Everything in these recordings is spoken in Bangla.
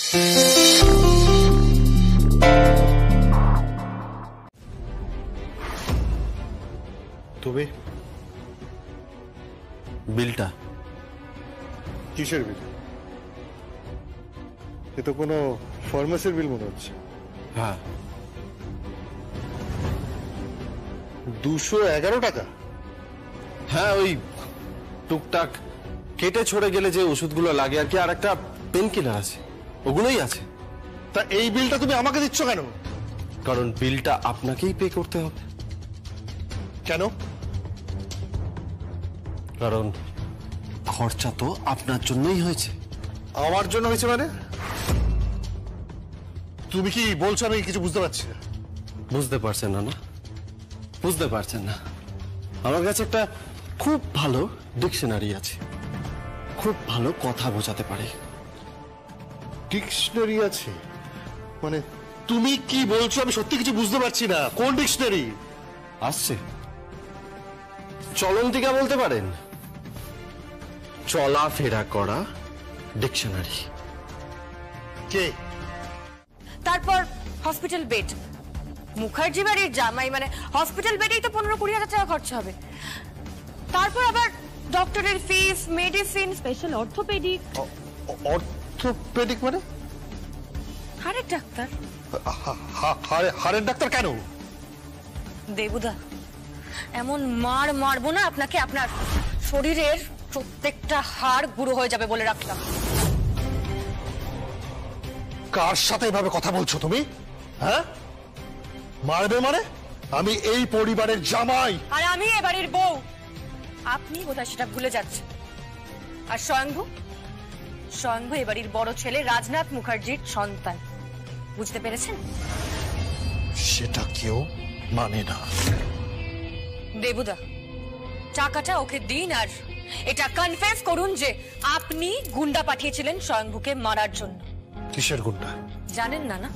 তুমি বিলটা কিসের বিল? এ তো কোনো ফার্মেসির বিল মনে হচ্ছে। হ্যাঁ 211 টাকা? হ্যাঁ, ওই টুকটাক কেটে ছড়ে গেলে যে ওষুধগুলো লাগে আর কি, আর একটা পেন কিলার আছে, ওগুলোই আছে। তা এই বিলটা তুমি আমাকে দিচ্ছ কেন? কারণ বিলটা আপনাকেই পে করতে হবে। কেন? কারণ খরচা তো আপনার জন্যই হয়েছে। আমার জন্য হয়েছে মানে? তুমি কি বলছো আমি কিছু বুঝতে পারছি না? বুঝতে পারছেন না? বুঝতে পারছেন না? আমার কাছে একটা খুব ভালো ডিকশনারি আছে, খুব ভালো কথা বোঝাতে পারে। ডিকশনারি আছে? মানে তুমি কি বলছো আমি সত্যি কিছু বুঝতে পারছি না। কোন ডিকশনারি? আসছে, চলন্তিকা বলতে পারেন, চলাফেরা করা ডিকশনারি। কে? তারপর হসপিটাল বেড, মুখার্জি বাড়ির জামাই, মানে হসপিটাল বেডেই তো 15-20 হাজার টাকা খরচা হবে। তারপর আবার ডক্টরের ফিস, মেডিসিন, স্পেশাল অর্থোপেডিক। অর্থোপেডিক মানে? হাড়ের ডাক্তার। হাড়ের ডাক্তার কেন? দেবুদা, এমন মার মারবো না আপনাকে, আপনার শরীরের প্রত্যেকটা হাড় গুঁড়ো হয়ে যাবে বলে রাখলাম। কার সাথে এভাবে কথা বলছো তুমি? হ্যাঁ, মারবে মানে? আমি এই পরিবারের জামাই, আর আমি এ বাড়ির বউ। আপনি বোধহয় সেটা ভুলে যাচ্ছেন। আর স্বয়ংভু, স্বয়ংভু এ বাড়ির বড় ছেলে রাজনাথ মুখার্জির সন্তান। বুঝতে পেরেছেন? সেটা কেউ মানে না। দেবুদা, টাকাটা ওকে দিন আর এটা কনফেস করুন যে আপনি গুন্ডা পাঠিয়েছিলেন স্বয়ংভুকে মারার জন্য। কিসের গুন্ডা? জানেন না? না,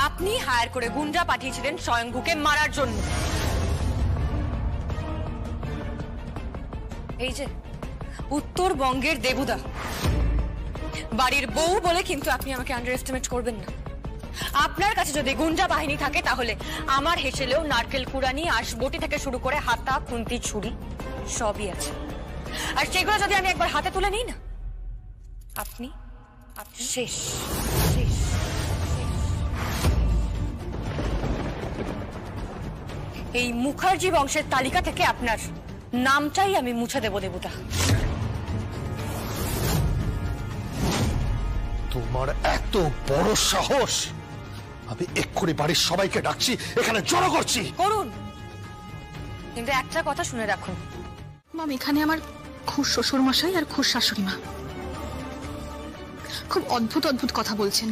আপনি হায়ার করে গুন্ডা পাঠিয়েছিলেন স্বয়ংভুকে মারার জন্য। এই যে উত্তরবঙ্গের দেবুদা, বাড়ির বউ বলে কিন্তু আপনি আমাকে আন্ডার এস্টিমেট করবেন না। আপনার কাছে যদি গুন্ডা বাহিনী থাকে তাহলে আমার হেসেলেও নারকেল কুড়ানি, আঁশবটি থেকে শুরু করে হাতা, খুন্তি, ছুরি সবই আছে। আর সেগুলো যদি আমি একবার হাতে তুলে নিই না, আপনি শেষ। এই মুখার্জি বংশের তালিকা থেকে আপনার নামটাই আমি মুছে দেব দেবতা। তোমার এত বড় সাহস! আমি এক্ষুনি বাড়ির সবাইকে ডাকছি, এখানে জড়ো করছি। করুন, কিন্তু একটা কথা শুনে রাখুন। মাম, এখানে আমার খুশ শ্বশুর মশাই আর খুশ শাশুড়ি মা খুব অদ্ভুত অদ্ভুত কথা বলছেন।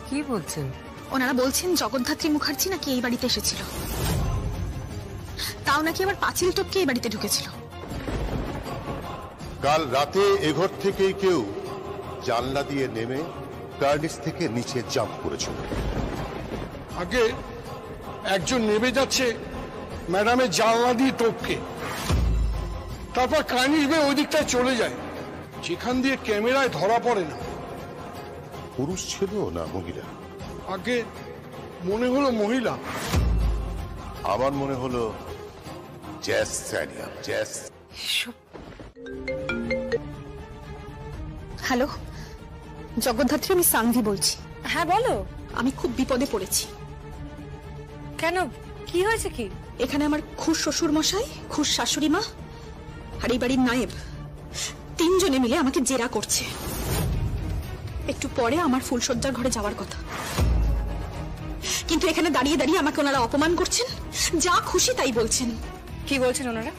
কি বলছেন? ওনারা বলছেন জগদ্ধাত্রী মুখার্জি নাকি এই বাড়িতে এসেছিল, তাও নাকি আবার পাঁচিল টপকে এই বাড়িতে ঢুকেছিল। কাল রাতে এঘর থেকে কেউ জানলা দিয়ে নেমে কার্নিস থেকে নিচে জাম্প করেছিল। আগে একজন নেমে যাচ্ছে ম্যাডামের জানলা দিয়ে টপকে, তারপর কার্নিস বেয়ে ওই দিকটায় চলে যায়, যেখান দিয়ে ক্যামেরায় ধরা পড়ে না। পুরুষ ছিল না মহিলা? আগে মনে হলো মহিলা। আমার মনে হলো জ্যাস স্ট্যাডিয়াম, জ্যাস। হ্যালো জগদ্ধাত্রী, আমি সানভি বলছি। হ্যাঁ বলো। আমি খুব বিপদে পড়েছি। কেন, কি হয়েছে? কি? এখানে আমার খুশ শ্বশুর মশাই, খুশ শাশুড়ি মা আর এই বাড়ির নায়েব তিনজনে মিলে আমাকে জেরা করছে। একটু পরে আমার ফুলসজ্জার ঘরে যাওয়ার কথা, কিন্তু এখানে দাঁড়িয়ে দাঁড়িয়ে আমাকে ওনারা অপমান করছেন, যা খুশি তাই বলছেন। কি বলছেন ওনারা?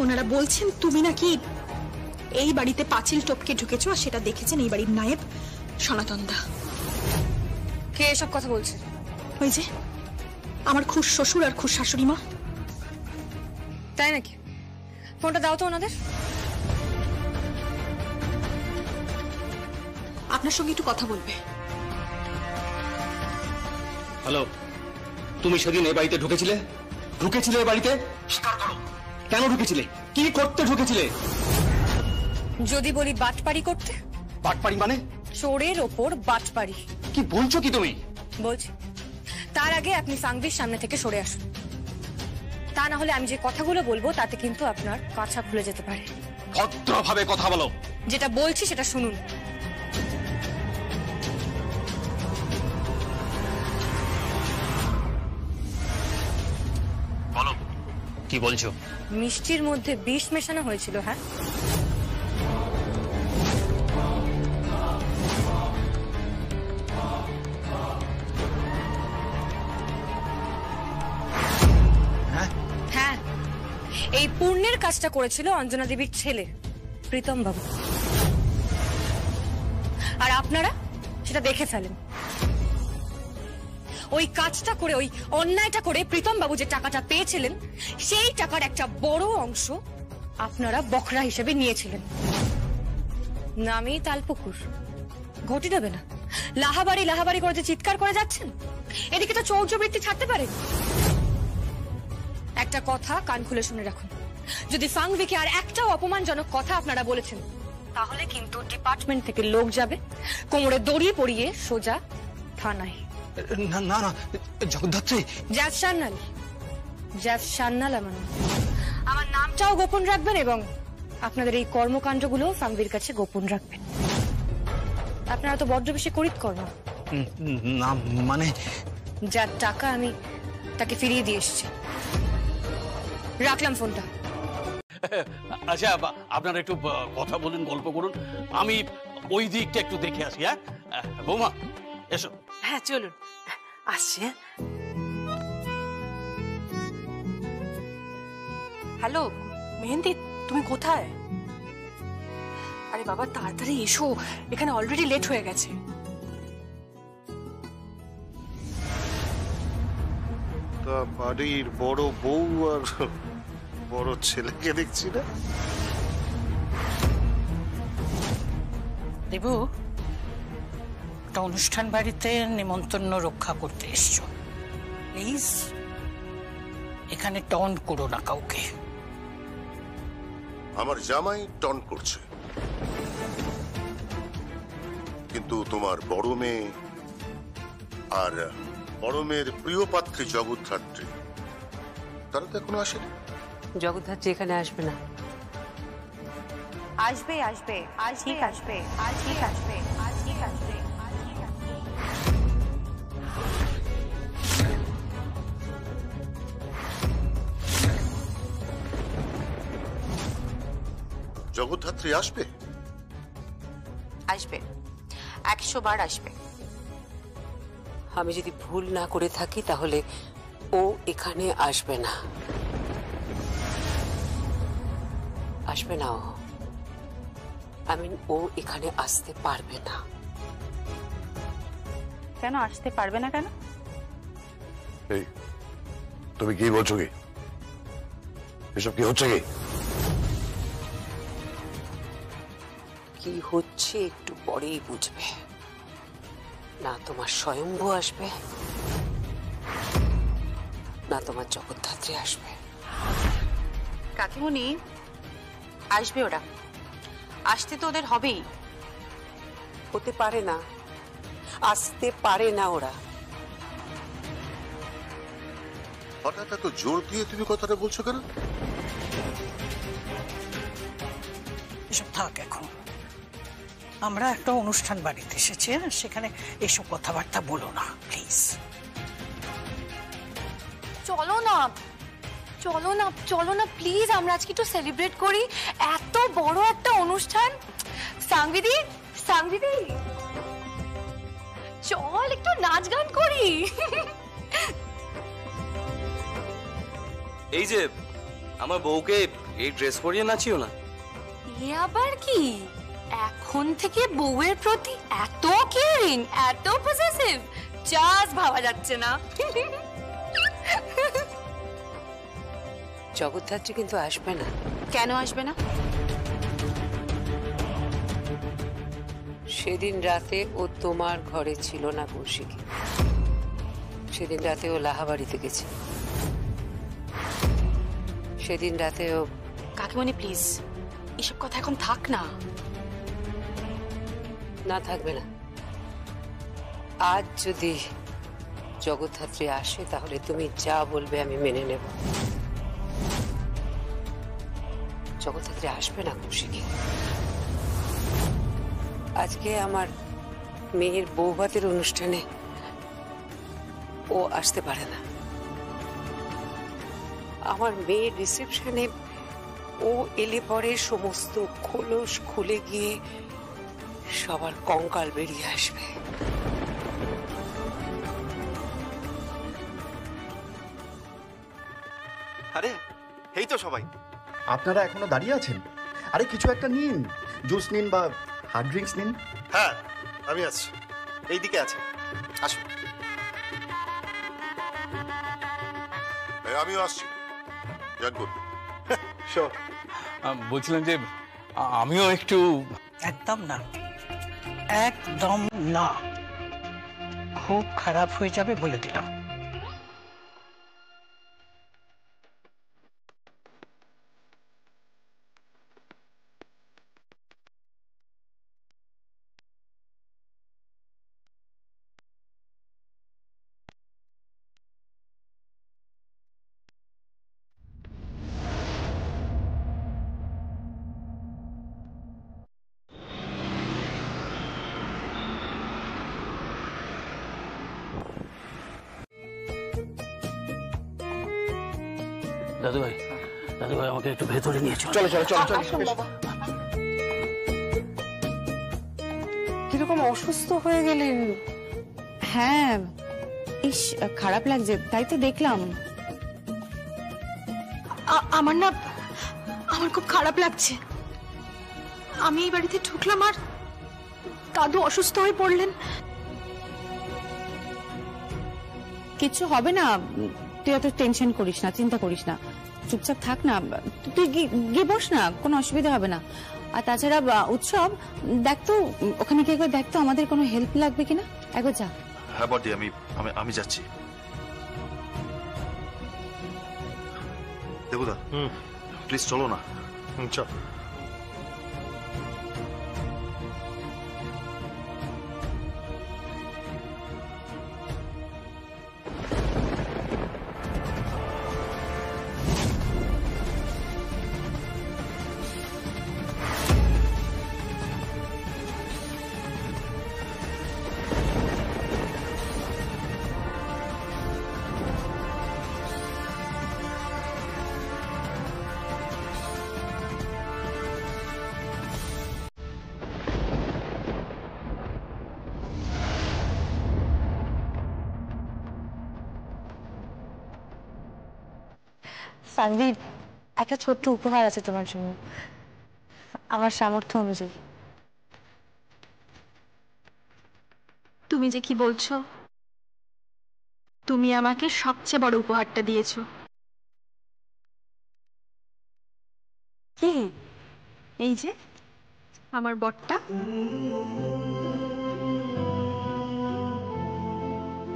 ওনারা বলছেন তুমি নাকি এই বাড়িতে পাঁচিল টপকে ঢুকেছো, আর সেটা দেখেছেন এই বাড়ির নায়েব সনাতন দা। কে এসব কথা বলছে? ওই যে আমার খুশ শ্বশুর আর খুশ শাশুড়ি মা। তাই নাকি? ফোনটা দাও তো ওনাদের। আপনার সঙ্গে একটু কথা বলবে। হ্যালো, তুমি সেদিন এই বাড়িতে ঢুকেছিলে? ঢুকেছিলে এই বাড়িতে? স্বীকার করো, কেন ঢুকেছিলে? কি করতে ঢুকেছিলে? যদি বলি বাটপাড়ি করতে? বাটপাড়ি মানে? চোরের ওপর বাটপাড়ি। কি বলছো কি তুমি? বলছি, তার আগে আপনি সাংবির সামনে থেকে সরে আসুন। তা না হলে আমি যে কথাগুলো বলবো তাতে কিন্তু আপনার কাঁচা খুলে যেতে পারে। ভদ্রভাবে কথা বলো। যেটা বলছি সেটা শুনুন। বলো কি বলছো? মিষ্টির মধ্যে বিষ মেশানো হয়েছিল। হ্যাঁ, হ্যাঁ, এই পুণ্যের কাজটা করেছিল অঞ্জনা দেবীর ছেলে প্রীতম বাবু, আর আপনারা সেটা দেখে ফেলেন। ওই কাজটা করে, ওই অন্যায়টা করে প্রীতম বাবু যে টাকাটা পেয়েছিলেন সেই টাকার একটা বড় অংশ আপনারা বখরা হিসেবে নিয়েছিলেন। নামেই তালপুকুর, ঘটি দেবে না। লাহাবাড়ি লাহাবাড়ি করে যে চিৎকার করে যাচ্ছেন, এদিকে তো চৌর্যবৃত্তি ছাড়তে পারেন। একটা কথা কান খুলে শুনে রাখুন, যদি ফাংবিকে আর একটাও অপমানজনক কথা আপনারা বলেছেন তাহলে কিন্তু ডিপার্টমেন্ট থেকে লোক যাবে কোমরে দড়ি পরিয়ে সোজা থানায়। না না না জগদ্ধাত্রী। জ্যাজ সান্যাল, জ্যাজ সান্যাল আমার নামটাও গোপন রাখবেন এবং আপনাদের এই কর্মকাণ্ডগুলো ফাংবির কাছে গোপন রাখবেন। আপনারা তো বড্ড বেশি করিত কর্ম। না মানে? যার টাকা আমি তাকে ফিরিয়ে দিয়ে এসেছি। রাখলাম ফোনটা। আচ্ছা, আপনারা একটু কথা বলুন, গল্প করুন, আমি ওই দিকটা একটু দেখে আসি। হ্যাঁ বৌমা এসো। হ্যাঁ চলুন, আসছি। হ্যালো মেহেন্দি, তুমি কোথায়? আরে বাবা তাড়াতাড়ি এসো, এখানে অলরেডি লেট হয়ে গেছে। তা বাড়ির বড় বউ আর বড় ছেলেকে দেখছি না। দেবু, একটা অনুষ্ঠান বাড়িতে নেমন্তন্ন রক্ষা করতে এসছো, প্লিজ এখানে টন করো না কাউকে। আমার জামাই টন করছে, কিন্তু তোমার বড় মেয়ে আর বড় মেয়ের প্রিয় পাত্রী জগদ্ধাত্রী তারা তো এখনো আসেনি। জগদ্ধাত্রী এখানে আসবে না। আসবে আসবে, আজ ঠিক আসবে, আজ ঠিক আসবে, আজ ঠিক আসবে। জগদ্ধাত্রী আসবে? আসবে, 100 বার আসবে। আমি যদি ভুল না করে থাকি তাহলে ও এখানে আসবে না। আসবে না ও, ও এখানে আসতে পারবে না। কেন আসতে পারবে না? কেন? এই তুমি কি বলছো? কি এসব কি হচ্ছে? কি হচ্ছে একটু পরেই বুঝবে। না তোমার স্বয়ম্ভু আসবে, না তোমার জগদ্ধাত্রী আসবে। কাকিমণি, আসবে ওরা, আসতে তো ওদের হবেই। হতে পারে না, আসতে পারে না ওরা। হঠাৎ এত জোর দিয়ে তুমি কথাটা বলছো কেন? এসব থাক এখন, আমরা একটা অনুষ্ঠান বাড়িতে এসেছি, সেখানে এসব কথাবার্তা বলো না প্লিজ। চলো না, চলো না, চলো না প্লিজ, আমরা আজকে একটু সেলিব্রেট করি। এত বড় একটা অনুষ্ঠান। সাংবিদি, সাংবিদি চল একটু নাচ গান করি। এই যে আমার বউকে এই ড্রেস পরিয়ে নাচিও না। এ আবার কি? এখন থেকে বউয়ের প্রতি এত কেয়ারিং, এত পজেসিভ, জাস্ট ভাবা যাচ্ছে না। জগদ্ধাত্রী কিন্তু আসবে না। কেন আসবে না? সেদিন রাতে ও তোমার ঘরে ছিল না কৌশিকী, সেদিন রাতে ও লাহাবাড়িতে গেছে। সেদিন রাতে ও। কাকিমণি প্লিজ, এসব কথা এখন থাক না। না, থাকবে না। আজ যদি জগদ্ধাত্রী আসে তাহলে তুমি যা বলবে আমি মেনে নেব। জগদ্ধাত্রী আসবে না কৌশিকী। আজকে আমার মেয়ের বৌভাতের অনুষ্ঠানে ও আসতে পারে না। আমার মেয়ের রিসেপশনে ও এলে পরে সমস্ত খোলস খুলে গিয়ে সবার কঙ্কাল বেরিয়ে আসবে। আরে এই তো সবাই, আপনারা এখনো দাঁড়িয়ে আছেন? আরে কিছু একটা নিন, জুস নিন বা হার্ড ড্রিঙ্কস নিন। হ্যাঁ, আমি আসছি। এইদিকে আছে, আসুন। আমিও আসছি। জানকুন বলছিলাম যে আমিও একটু। একদম না, একদম না, খুব খারাপ হয়ে যাবে বলে দিলাম। দাদুভাই, দাদুভাই আমাকে একটু ভেতরে নিয়ে চলো। চলো চলো চলো চলো। কিরকম অসুস্থ হয়ে গেলেন? হ্যাঁ, ইস খারাপ লাগছে, তাই তো দেখলাম। আমার খুব খারাপ লাগছে। আমি এই বাড়িতে ঢুকলাম আর দাদু অসুস্থ হয়ে পড়লেন। কিচ্ছু হবে না, তুই অত টেনশন করিস না, চিন্তা করিস না, চুপচাপ থাক না। তুই গিয়ে বস না, কোনো অসুবিধা হবে না। আর তাছাড়া উৎসব দেখ তো, ওখানে গিয়ে একবার দেখ তো আমাদের কোনো হেল্প লাগবে কিনা, একবার যা। হ্যাঁ বড়দি, আমি যাচ্ছি। দেবুদা প্লিজ চলো না। চল। সানভি, একটা ছোট্ট উপহার আছে তোমার জন্য, আমার সামর্থ্য অনুযায়ী। তুমি যে কি বলছো? তুমি আমাকে সবচেয়ে বড় উপহারটা দিয়েছো। কি? এই যে আমার বরটা।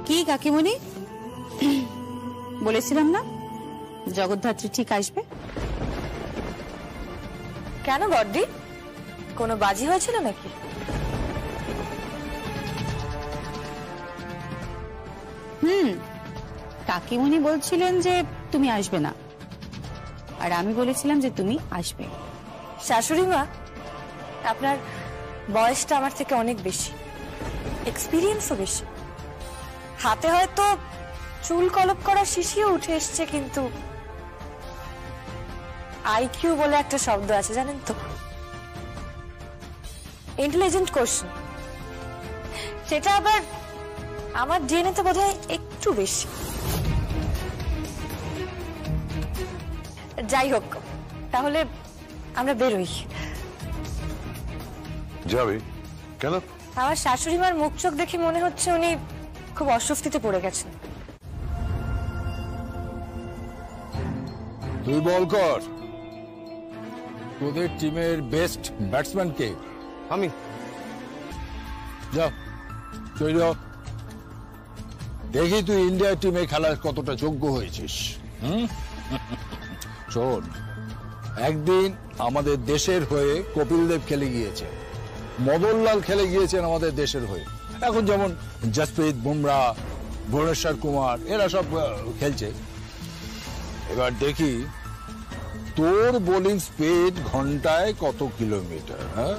কি কাকিমণি, বলেছিলাম না জগদ্ধাত্রী ঠিক আসবে? কেন বড়দি, কোনো বাজি হয়েছিল নাকি? কাকিমণি বলছিলেন যে তুমি আসবে না, আর আমি বলেছিলাম যে তুমি আসবে। শাশুড়ি মা, আপনার বয়সটা আমার থেকে অনেক বেশি, এক্সপিরিয়েন্সও বেশি। হাতে হয়তো চুল কলপ করা শিশিও উঠে এসছে, কিন্তু আইকিউ বলে একটা শব্দ আছে জানেন তো, ইন্টেলিজেন্ট কোশ্চেন, সেটা আবার আমার ডিএনএ তে বোধহয় একটু বেশি। যাই হোক, তাহলে আমরা বেরোই। যাবে কেন? আমার শাশুড়ি মার মুখ চোখ দেখে মনে হচ্ছে উনি খুব অস্বস্তিতে পড়ে গেছেন। তুই বল কর, তোদের টিমের বেস্ট ব্যাটসম্যান কে? আমি। যা চল, দেখি তুই ইন্ডিয়া টিমে খেলার কতটা যোগ্য হয়েছিস। শোন, একদিন আমাদের দেশের হয়ে কপিল দেব খেলে গিয়েছে, মদনলাল খেলে গিয়েছেন আমাদের দেশের হয়ে। এখন যেমন জসপ্রীত বুমরা, ভুবনেশ্বর কুমার এরা সব খেলছে। এবার দেখি তোর বোলিং স্পিড ঘন্টায় কত কিলোমিটার। হ্যাঁ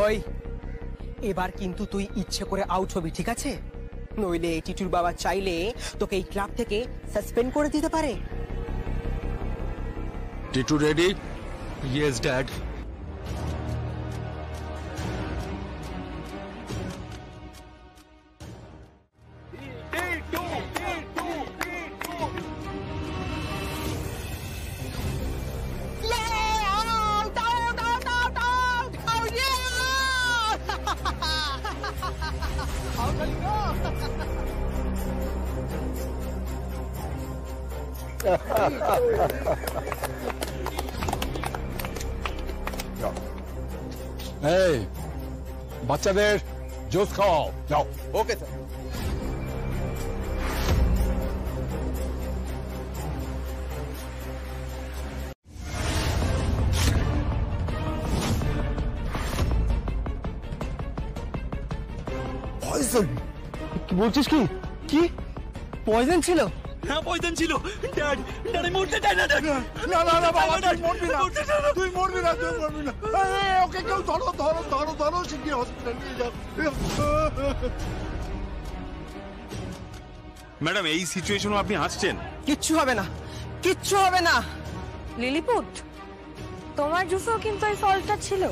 ওই এবার কিন্তু তুই ইচ্ছে করে আউট হবি, ঠিক আছে? নইলে টিটুর বাবা চাইলে তোকে এই ক্লাব থেকে সাসপেন্ড করে দিতে পারে। টিটু রেডি? Yes dad. এই বাচ্চাদের জুস খাও, যাও। Okay sir. পয়জন? কি বলছিস? কি কি পয়জন ছিল? হ্যাঁ পয়জন ছিল ড্যাড। ড্যাড আমি মরতে চাই না ড্যাড। না না না বাবা, তুই মরবি না, তুই মরবি না, তুই মরবি না। ওকে কেউ ধরো ধরো ধরো ধরো, শিগগির হসপিটাল নিয়ে যাও। ম্যাডাম এই সিচুয়েশনে আপনি হাসছেন? কিচ্ছু হবে না, কিচ্ছু হবে না। লিলিপুট, তোমার জুসেও কিন্তু এই ফলটা ছিল।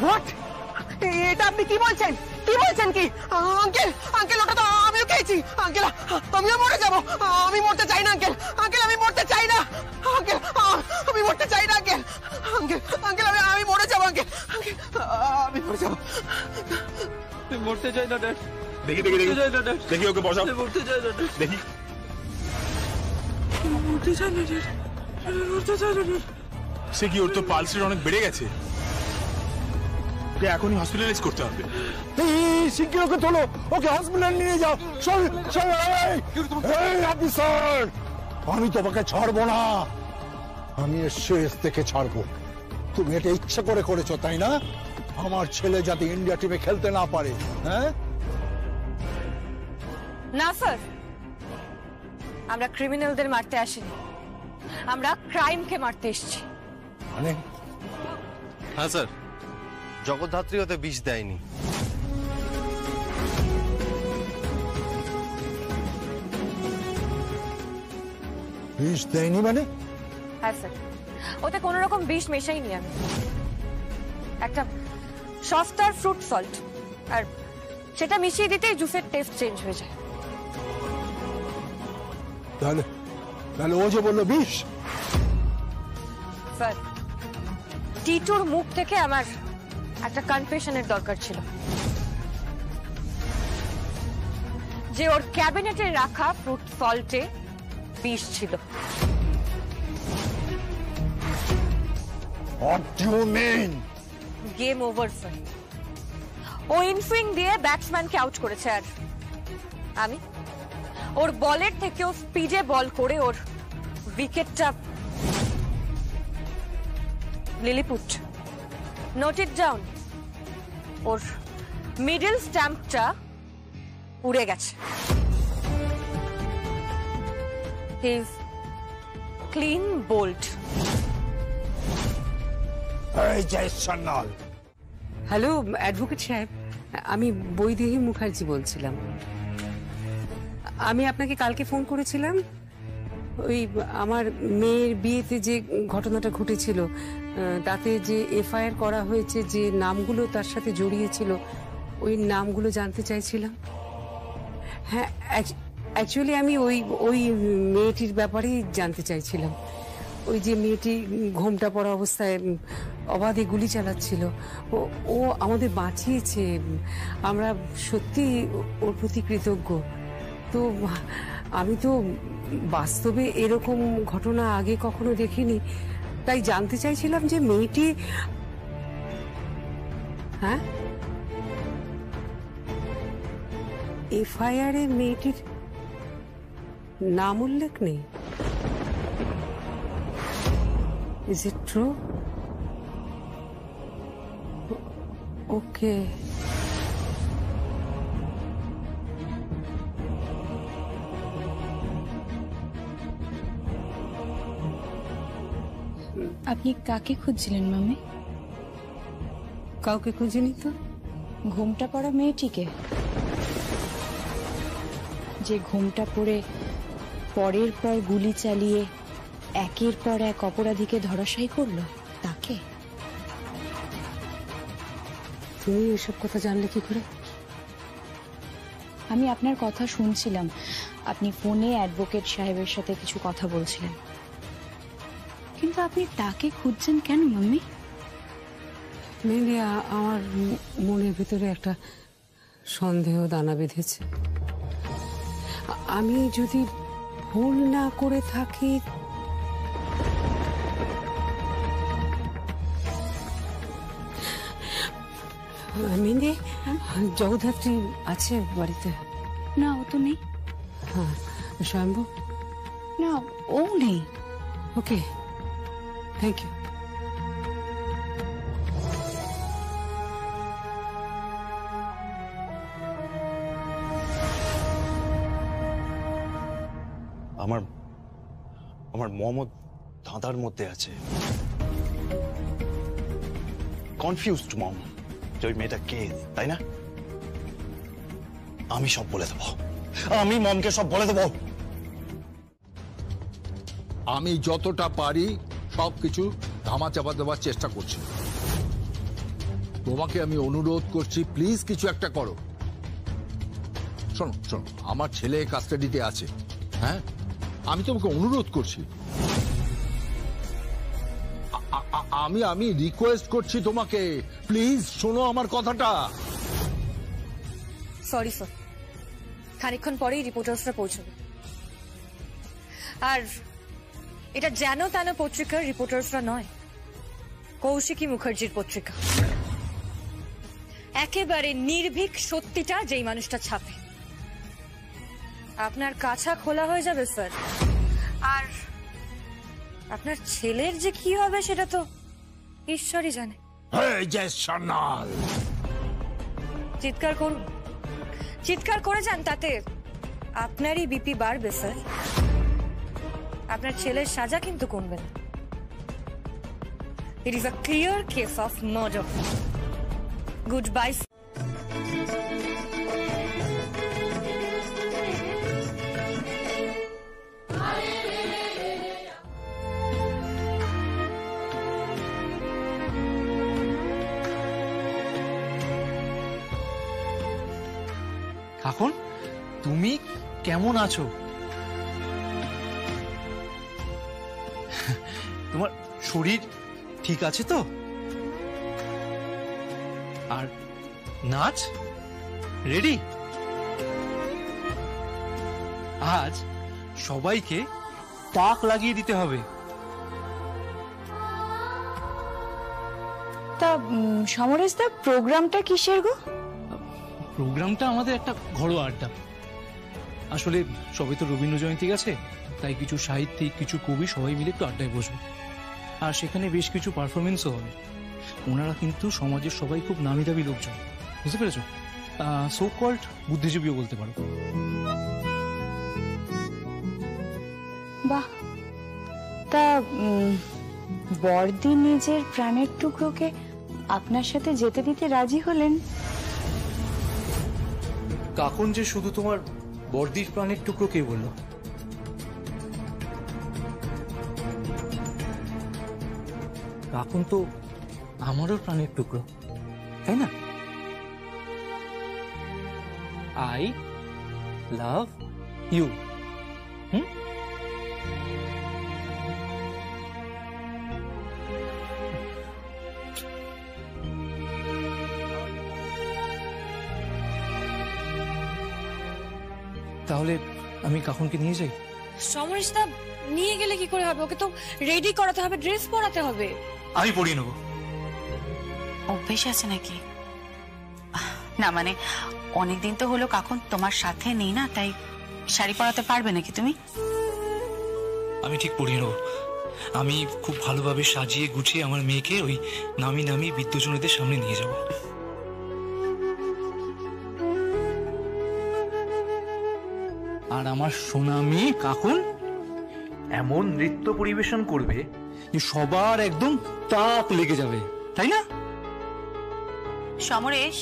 হোয়াট? এটা আপনি কি বলছেন? কি বলছেন কি? আঙ্কেল আঙ্কেল ওটা তো আমিও খেয়েছি। আঙ্কেল আমিও মরে যাব। আমি মরতে চাই না আঙ্কেল। আঙ্কেল আমি মরতে চাই না আঙ্কেল। আমি মরতে চাই না আঙ্কেল। আঙ্কেল আঙ্কেল আমি মরে যাব আঙ্কেল। আমি মরে যাব। মরতে চাই না ড্যাড। দেখি দেখি দেখি দেখি ওকে বসাও। মরতে চাই না দেখি। মরতে চাই না ড্যাড, মরতে চাই না ড্যাড। সে কি, ওর তো পালস রেট অনেক বেড়ে গেছে। ওকে এখনই হসপিটালাইজ করতে হবে। শিগগির ওকে তোলো, ওকে হসপিটাল নিয়ে যাও। অফিসার, আমি তোমাকে ছাড়বো না, আমি এর শেষ থেকে ছাড়বো। তুমি এটা ইচ্ছা করে করেছো তাই না? আমার ছেলে যাতে ইন্ডিয়া টিমে খেলতে না পারে। হ্যাঁ না স্যার, আমরা ক্রিমিনালদের মারতে আসিনি, আমরা ক্রাইমকে মারতে এসেছি। মানে? হ্যাঁ স্যার, জগদ্ধাত্রী ওতে বিষ দেয়নি। বিষ দেয়নি মানে? হ্যাঁ স্যার, ওতে কোনো রকম বিষ মেশাইনি আমি। একটা সফটার ফ্রুট সল্ট, আর সেটা মিশিয়ে দিতেই জুসের টেস্ট চেঞ্জ হয়ে যায়। তাহলে তাহলে ও যে বললো বিষ। স্যার, টিটুর মুখ থেকে আমার একটা কনফেশনের দরকার ছিল যে ওর ক্যাবিনেটে রাখা ফ্রুট সল্টে বিষ ছিল। What do you mean? Game over sir. ও ইনসুইং দিয়ে ব্যাটসম্যানকে আউট করেছে, আর আমি ওর বলের থেকেও স্পিডে বল করে ওর উইকেটটা। লিলিপুট, নোট ইট ডাউন, ওর মিডল স্ট্যাম্পটা উড়ে গেছে। He is clean bowled. এই জয় সান্যাল। হ্যালো অ্যাডভোকেট সাহেব, আমি বৈদেহী মুখার্জি বলছিলাম। আমি আপনাকে কালকে ফোন করেছিলাম। ওই আমার মেয়ের বিয়েতে যে ঘটনাটা ঘটেছিল তাতে যে এফআইআর করা হয়েছে, যে নামগুলো তার সাথে জড়িয়েছিল, ওই নামগুলো জানতে চাইছিলাম। হ্যাঁ, অ্যাকচুয়ালি আমি ওই মেয়েটির ব্যাপারেই জানতে চাইছিলাম। ওই যে মেয়েটি ঘোমটা পড়া অবস্থায় অবাধে গুলি চালাচ্ছিল, ও আমাদের বাঁচিয়েছে। আমরা সত্যি ওর প্রতি কৃতজ্ঞ। তো আমি তো বাস্তবে এরকম ঘটনা আগে কখনো দেখিনি, তাই জানতে চাইছিলাম যে মেয়েটি। হ্যাঁ, এফআইআর এ মেয়েটির নাম উল্লেখ নেই। Is it true? Okay. আপনি কাকে খুঁজছিলেন মামি? কাউকে খুঁজিনি তো। ঘোমটা পড়া মেয়েটিকে, যে ঘোমটা পরে পরের পর গুলি চালিয়ে একের পর এক অপরাধীকে ধরাশায়ী করলো, তাকে? তুমি এসব কথা জানলে কি করে? আমি আপনার কথা শুনছিলাম, আপনি ফোনে অ্যাডভোকেট সাহেবের সাথে কিছু কথা বলছিলেন। কিন্তু আপনি তাকে খুঁজছেন কেন মাম্মি? মেনলি আমার মনের ভিতরে একটা সন্দেহ দানা বেঁধেছে। আমি যদি ভুল না করে থাকি, মেনলি জগদ্ধাত্রী আছে বাড়িতে? না, ও তো নেই। হ্যাঁ, স্বয়ম্ভু? না, ও নেই। ওকে, থ্যাংক ইউ। আমার মমদ ধাঁধার মধ্যে আছে। কনফিউজড মম, যে ওই মেয়েটা কে, তাই না? আমি সব বলে দেবো, আমি মমকে সব বলে দেবো। আমি যতটা পারি সবকিছু ধামা চাপা দেওয়ার চেষ্টা করছি। তোমাকে আমি অনুরোধ করছি, প্লিজ কিছু একটা করো। শোনো শোনো, আমার ছেলে কাস্টাডিতে আছে। হ্যাঁ, আমি তোমাকে অনুরোধ করছি, আমি রিকোয়েস্ট করছি তোমাকে, প্লিজ শোনো আমার কথাটা। সরি স্যার, খানিকক্ষণ পরেই রিপোর্টার্সরা পৌঁছবে। আর এটা যেন তেন পত্রিকার রিপোর্টার্সরা নয়, কৌশিকী মুখার্জির পত্রিকা। একেবারে নির্ভীক সত্যিটা যেই মানুষটা ছাপে। আপনার কাছা খোলা হয়ে যাবে স্যার। আর আপনার ছেলের যে কি হবে সেটা তো ঈশ্বরই জানে। চিৎকার করুন, চিৎকার করে যান, তাতে আপনারই বিপি বাড়বে স্যার। আপনার ছেলের সাজা কিন্তু কমবে না। It is a clear case of murder. Good bye. এখন তুমি কেমন আছো? তোমার শরীর ঠিক আছে তো? আর নাচ রেডি? আজ সবাইকে তাক লাগিয়ে দিতে হবে। তা সমরেশদা, প্রোগ্রামটা কিসের গো? প্রোগ্রামটা আমাদের একটা ঘরোয়া আড্ডা। আসলে সবে তো রবীন্দ্র জয়ন্তী গেছে, তাই কিছু সাহিত্যিক, কিছু কবি সবাই মিলে একটু আড্ডায় বসবো। আর সেখানে বেশ কিছু পারফরমেন্সও হবে। ওনারা কিন্তু সমাজের সবাই খুব নামি দামি লোকজন, বুঝতে পেরেছো? সো কল্ড বুদ্ধিজীবীও বলতে পারো। বাহ, তা বড়দি নিজের প্রাণের টুকরোকে আপনার সাথে যেতে দিতে রাজি হলেন? কাকন যে শুধু তোমার বড়দির প্রাণের টুকরো কে বললো? কাকুন তো আমারও প্রাণের টুকরো, তাই না? I love you. তাহলে আমি কাকুনকে নিয়ে যাই? সমরেশদা, নিয়ে গেলে কি করে হবে? ওকে তো রেডি করাতে হবে, ড্রেস পরাতে হবে। আমি পরিয়ে নেবো। অভ্যেস আছে নাকি? না মানে অনেকদিন তো হলো কাকুন তোমার সাথে নেই না, তাই শাড়ি পরাতে পারবে নাকি তুমি? আমি ঠিক পরিয়ে নেবো। আমি খুব ভালোভাবে সাজিয়ে গুছিয়ে আমার মেয়েকে ওই নামি নামি বিদ্যুৎজনীদের সামনে নিয়ে যাব। আর আমার সোনা মেয়ে কাকুন এমন নৃত্য পরিবেশন করবে যে সবার একদম তাক লেগে যাবে, তাই না? সমরেশ,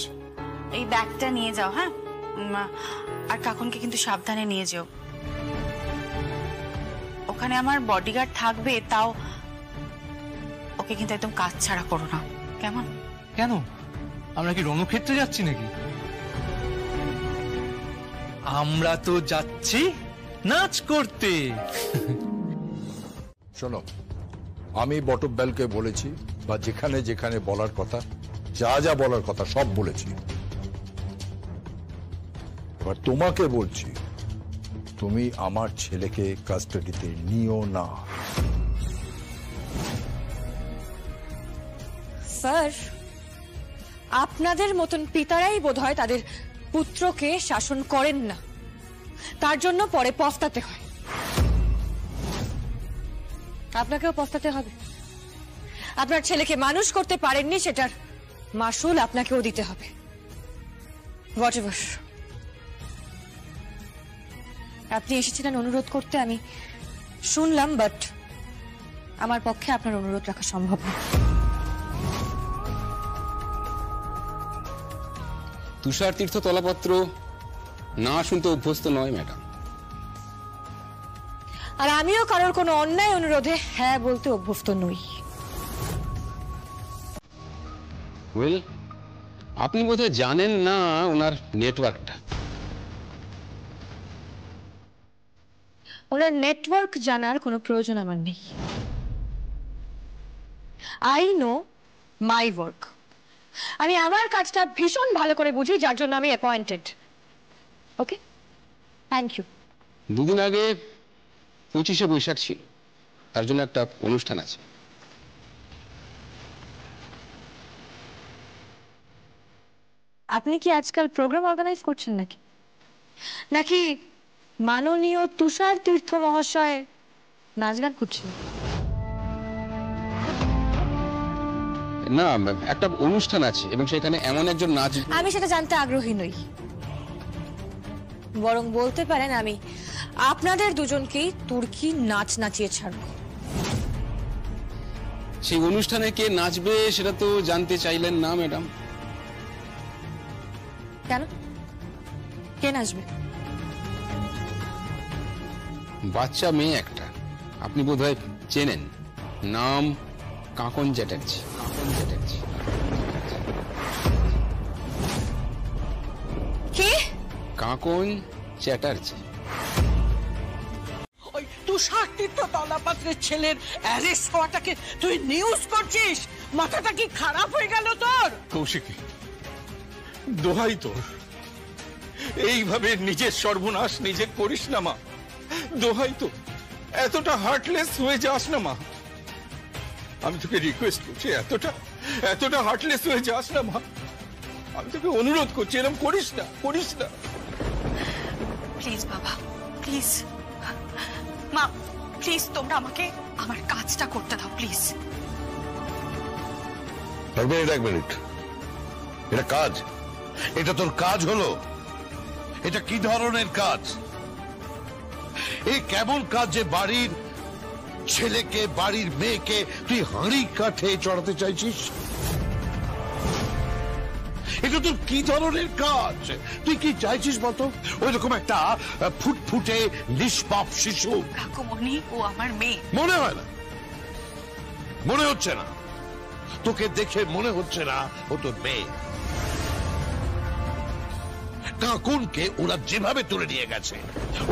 এই ব্যাগটা নিয়ে যাও। হ্যাঁ, আর কাকুনকে কিন্তু সাবধানে নিয়ে যাও। ওখানে আমার বডিগার্ড থাকবে, তাও ওকে কিন্তু একদম কাজ ছাড়া করো না, কেমন? কেন, আমরা কি রণক্ষেত্রে যাচ্ছি নাকি? আমরা তো যাচ্ছি নাচ করতে। শোনো, আমি বটব্যালকে বলেছি, বা যেখানে যেখানে বলার কথা, যা যা বলার কথা সব বলেছি। এবার তোমাকে বলছি, তুমি আমার ছেলেকে কাস্টাডিতে নিও না। স্যার, আপনাদের মতন পিতারাই বোধহয় তাদের পুত্রকে শাসন করেন না, তার জন্য পরে পস্তাতে হয়। আপনাকেও পস্তাতে হবে। আপনার ছেলেকে মানুষ করতে পারেননি, সেটার মাসুল আপনাকেও দিতে হবে। হোয়াটএভার। আপনি এসেছিলেন অনুরোধ করতে, আমি শুনলাম, বাট আমার পক্ষে আপনার অনুরোধ রাখা সম্ভব না। তুষার তীর্থ তলাপত্র না শুনতে অভ্যস্ত নয় ম্যাডাম। আর আমিও কারোর কোনো অন্যায় অনুরোধে হ্যাঁ বলতে অভ্যস্ত নই। ওয়েল, আপনি বোধহয় জানেন না ওনার নেটওয়ার্কটা। ওনার নেটওয়ার্ক জানার কোনো প্রয়োজন আমার নেই। I know my work. আমি আমার কাজটা ভীষণ ভালো করে বুঝি, যার জন্য আমি অ্যাপয়েন্টেড। Okay, thank you. দুদিন আগে 25শে বৈশাখ ছিল, তার জন্য একটা অনুষ্ঠান আছে। আপনি কি আজকাল প্রোগ্রাম অর্গানাইজ করছেন নাকি? নাকি মাননীয় তুষার তীর্থ মহাশয় নাচ গান করছেন? না, একটা অনুষ্ঠান আছে এবং সেখানে এমন একজন নাচ। আমি সেটা জানতে আগ্রহী নই, বরং বলতে পারেন আমি আপনাদের দুজনকেই তুর্কি নাচ নাচিয়ে ছাড়ব। সেই অনুষ্ঠানে কে নাচবে সেটা তো জানতে চাইলেন না ম্যাডাম। কেন? কে নাচবে? বাচ্চা মেয়ে একটা, আপনি বোধহয় চেনেন, নাম কাকন চ্যাটার্জি। কে? কাকন চ্যাটার্জি। ওই তুষার তীর্থ তলাপাত্রের ছেলের অ্যারেস্ট হওয়াটাকে তুই নিউজ করছিস? মাথাটা কি খারাপ হয়ে গেল তোর? কৌশিকী, দোহাই তোর, এইভাবে নিজের সর্বনাশ নিজে করিস না মা। দোহাই তো, এতটা হার্টলেস হয়ে যাস না মা। আমি তোকে রিকোয়েস্ট করছি, এতটা হার্টলেস হয়ে যাস না মা। আমি তোকে অনুরোধ করছি, এরকম করিস না, করিস না। প্লিজ বাবা, প্লিজ। মা, প্লিজ তোমরা আমাকে আমার কাজটা করতে দাও, প্লিজ। এক মিনিট, এটা কাজ? এটা তোর কাজ হলো? এটা কি ধরনের কাজ? এই কেমন কাজ যে বাড়ির ছেলেকে, বাড়ির মেয়েকে তুই হাঁড়ি কাঠে চড়াতে চাইছিস? এটা তোর কি ধরনের কাজ? তুই কি চাইছিস বলতো? ওই রকম একটা ফুটফুটে নিষ্পাপ শিশু। কাকুমণি, ও আমার মেয়ে। মনে হয় না, মনে হচ্ছে না। তোকে দেখে মনে হচ্ছে না ও তোর মেয়ে। কাকুনকে ওরা যেভাবে তুলে নিয়ে গেছে,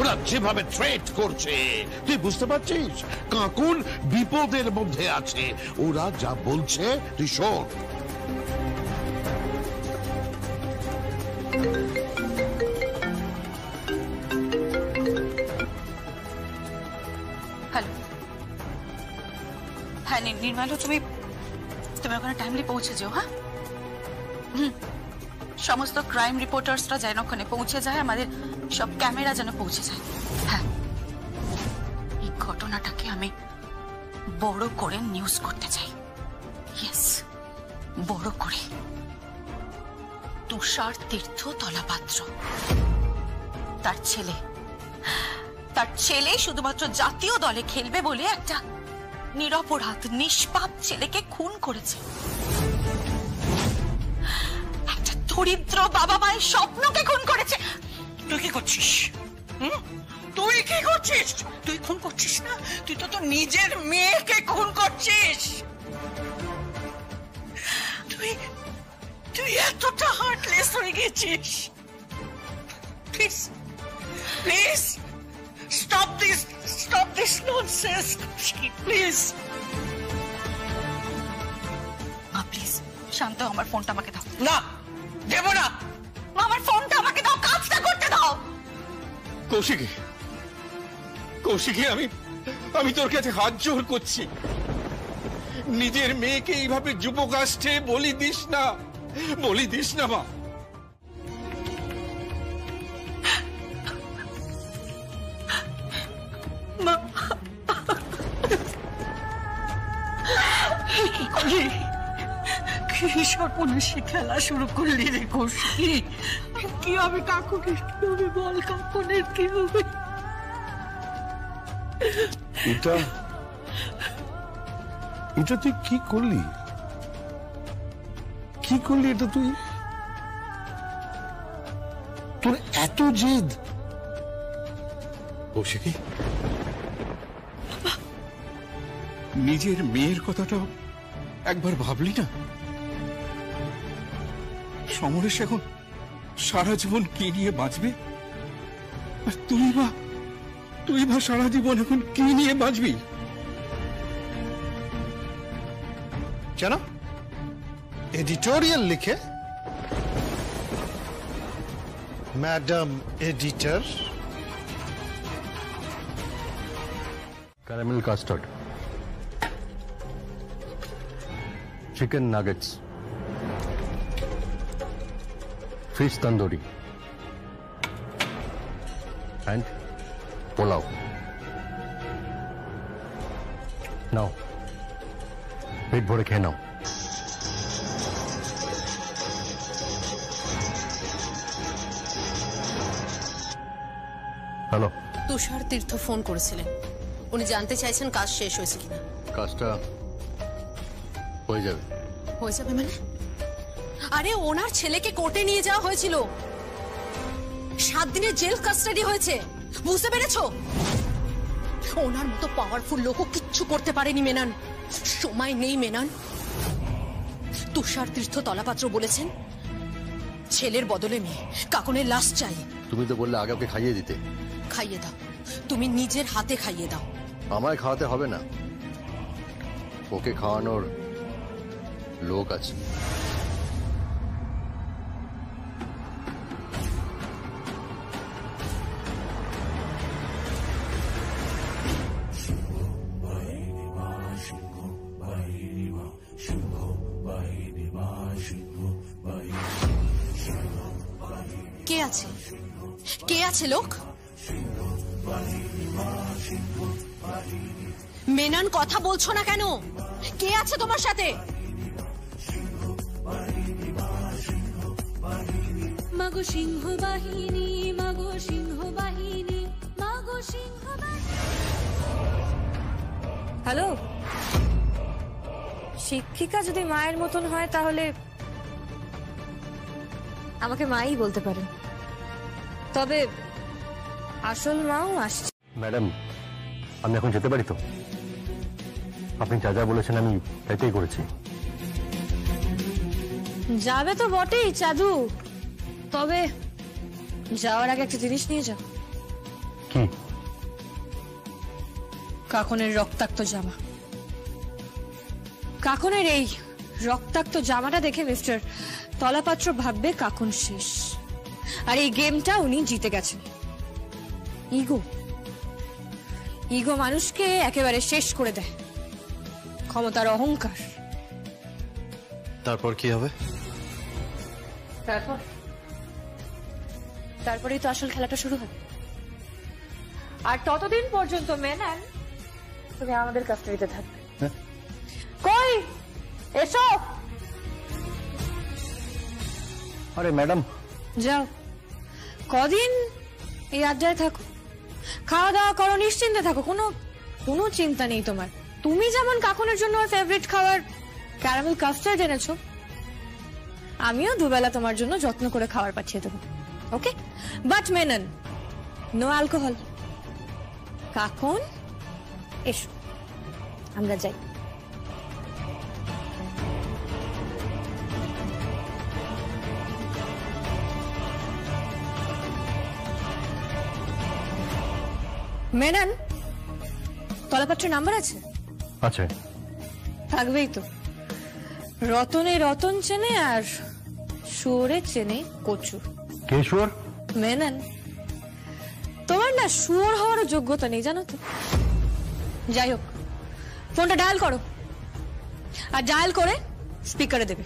ওরা যেভাবে থ্রেট করছে, তুই বুঝতে পারছিস কাকুন বিপদের মধ্যে আছে। ওরা যা বলছে তুই শোন। হ্যালো, হ্যাঁ নির্মলা, তুমি ওখানে টাইমলি পৌঁছে যাও। হ্যাঁ, সমস্ত ক্রাইম রিপোর্টার্সরা যেন ওখানে পৌঁছে যায়, আমাদের সব ক্যামেরা যেন পৌঁছে যায়। হ্যাঁ, এই ঘটনাটাকে আমি বড় করে নিউজ করতে চাই। ইয়েস, বড় করে। তুষার তীর্থ তলাপাত্র, তার ছেলে শুধুমাত্র জাতীয় দলে খেলবে বলে একটা নিরপরাধ নিষ্পাপ ছেলেকে খুন করেছে। একটা দরিদ্র বাবা মায়ের স্বপ্নকে খুন করেছে। তুই কি করছিস? তুই কি করছিস? তুই খুন করছিস না, তুই তো তোর নিজের মেয়েকে খুন করছিস। তুই এতটা হার্টলেস হয়ে গেছিস। Please please stop this nonsense, please. Please শান্ত, আমার ফোনটা আমাকে দাও। না, দেব না। আমার ফোনটা আমাকে দাও, কাজটা করতে দাও। কৌশিকী, আমি তোর কাছে হাত জোর করছি, নিজের মেয়েকে এইভাবে যুবকাষ্ঠে বলি দিস না মা। কি সর্বনাশী খেলা শুরু করলি রে কৌশিকী? কি হবে কাকুনের, কি হবে বল? কাকুনের কি হবে? এটা তুই কি করলি? এটা তুই? তোর এত জেদ? কৌশিকী, নিজের মেয়ের কথাটা একবার ভাবলি না? সমরেশ এখন সারা জীবন কি নিয়ে বাঁচবে, আর তুই বা সারা জীবন এখন কি নিয়ে বাঁচবি? কেন এডিটোরিয়াল লিখে madam editor, caramel custard, chicken nuggets, fish tandoori, and pulao. Now, পেট ভরে খেয়ে নাও। হ্যালো, তুষার তীর্থ ফোন করেছিলেন, উনি জানতে চাইছেন কাজ শেষ হয়েছে কিনা। কাজটা হয়ে যাবে। হয়ে যাবে মানে? আরে ওনার ছেলেকে কোর্টে নিয়ে যাওয়া হয়েছিল, 7 দিনের জেল কাস্টাডি হয়েছে, বুঝতে পেরেছো? ওনার মতো পাওয়ারফুল লোকও কিচ্ছু করতে পারেনি মেনান। সময় নেই মেনান। তুষার তীর্থ তলাপাত্র বলেছেন ছেলের বদলে মেয়ে, কাকনের লাশ চাই। তুমি তো বললে আগে ওকে খাইয়ে দিতে। খাইয়ে দাও, তুমি নিজের হাতে খাইয়ে দাও। আমায় খাওয়াতে হবে না, ওকে খাওয়ানোর লোক আছে। কে আছে? কে আছে লোক? মেনান, কথা বলছো না কেন? কে আছে তোমার সাথে? মাগো সিংহ বাহিনী, মাগো সিংহ বাহিনী, মাগো সিংহ বাহিনী। হ্যালো, শিক্ষিকা যদি মায়ের মতন হয় তাহলে আমাকে মাই বলতে পারেন, তবে আসল মাও আসছে। ম্যাডাম, আমি এখন যেতে পারি তো? আপনি যা যা বলেছেন আমি তাইতেই করেছি। যাবে তো বটেই চাঁদু, তবে যাওয়ার আগে একটা জিনিস নিয়ে যাও। কি? কাকনের রক্তাক্ত জামা। কাকনের এই রক্তাক্ত জামাটা দেখে মিস্টার তলাপাত্র ভাববে কাকন শেষ, আর এই গেমটা উনি জিতে গেছেন। ইগো ইগো মানুষকে একেবারে শেষ করে দেয়, ক্ষমতার অহংকার। তারপর কি হবে? তারপরেই তো আসল খেলাটা শুরু হবে। আর ততদিন পর্যন্ত মেনান তুমি আমাদের কাস্টডিতে থাকবে। কই এসো। আরে ম্যাডাম, যাও, কদিন এই আড্ডায় থাকো, খাওয়া দাওয়া করো, নিশ্চিন্তে থাকো, কোনো চিন্তা নেই তোমার। তুমি যেমন কাকনের জন্য ফেভারিট খাবার ক্যারামেল কাস্টার্ড এনেছো, আমিও দুবেলা তোমার জন্য যত্ন করে খাবার পাঠিয়ে দেবো। ওকে, বাট মেনন, নো অ্যালকোহল। কাকন এসো, আমরা যাই। মেনন, তলাপাত্রের নাম্বার আছে? আছে। থাকবেই তো। রতনে রতন চেনে, আর শুয়োরে চেনে কচু। কে শুয়োর? মেনন, তোমার না শুয়োর হওয়ার যোগ্যতা নেই, জানো তো। যাই হোক, ফোনটা ডায়াল করো, আর ডায়াল করে স্পিকারে দেবে।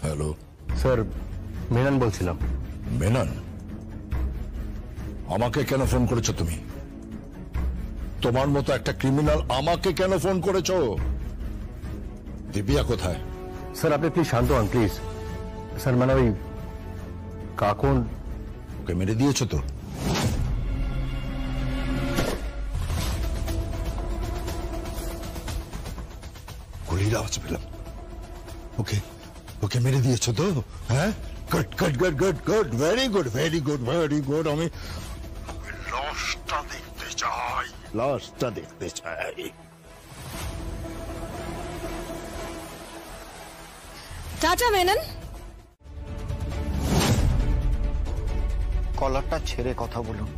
হ্যালো স্যার, মেনন বলছিলাম। মেনন? আমাকে কেন ফোন করেছো তুমি? তোমার মতো একটা ক্রিমিনাল আমাকে কেন ফোন করেছো? দিব্যা কোথায়? স্যার আপনি প্লিজ শান্ত হন, প্লিজ। স্যার মানে ওই কাকন। ওকে মেরে দিয়েছো তো? গুলির আওয়াজ পেলাম। ওকে ওকে মেরে দিয়েছো তো? হ্যাঁ, good good good good good, very good very good very good. আমি লাশটা দেখতে চাই, লাশটা দেখতে চাই। টাটা মেনন। কলারটা ছেড়ে কথা বলুন।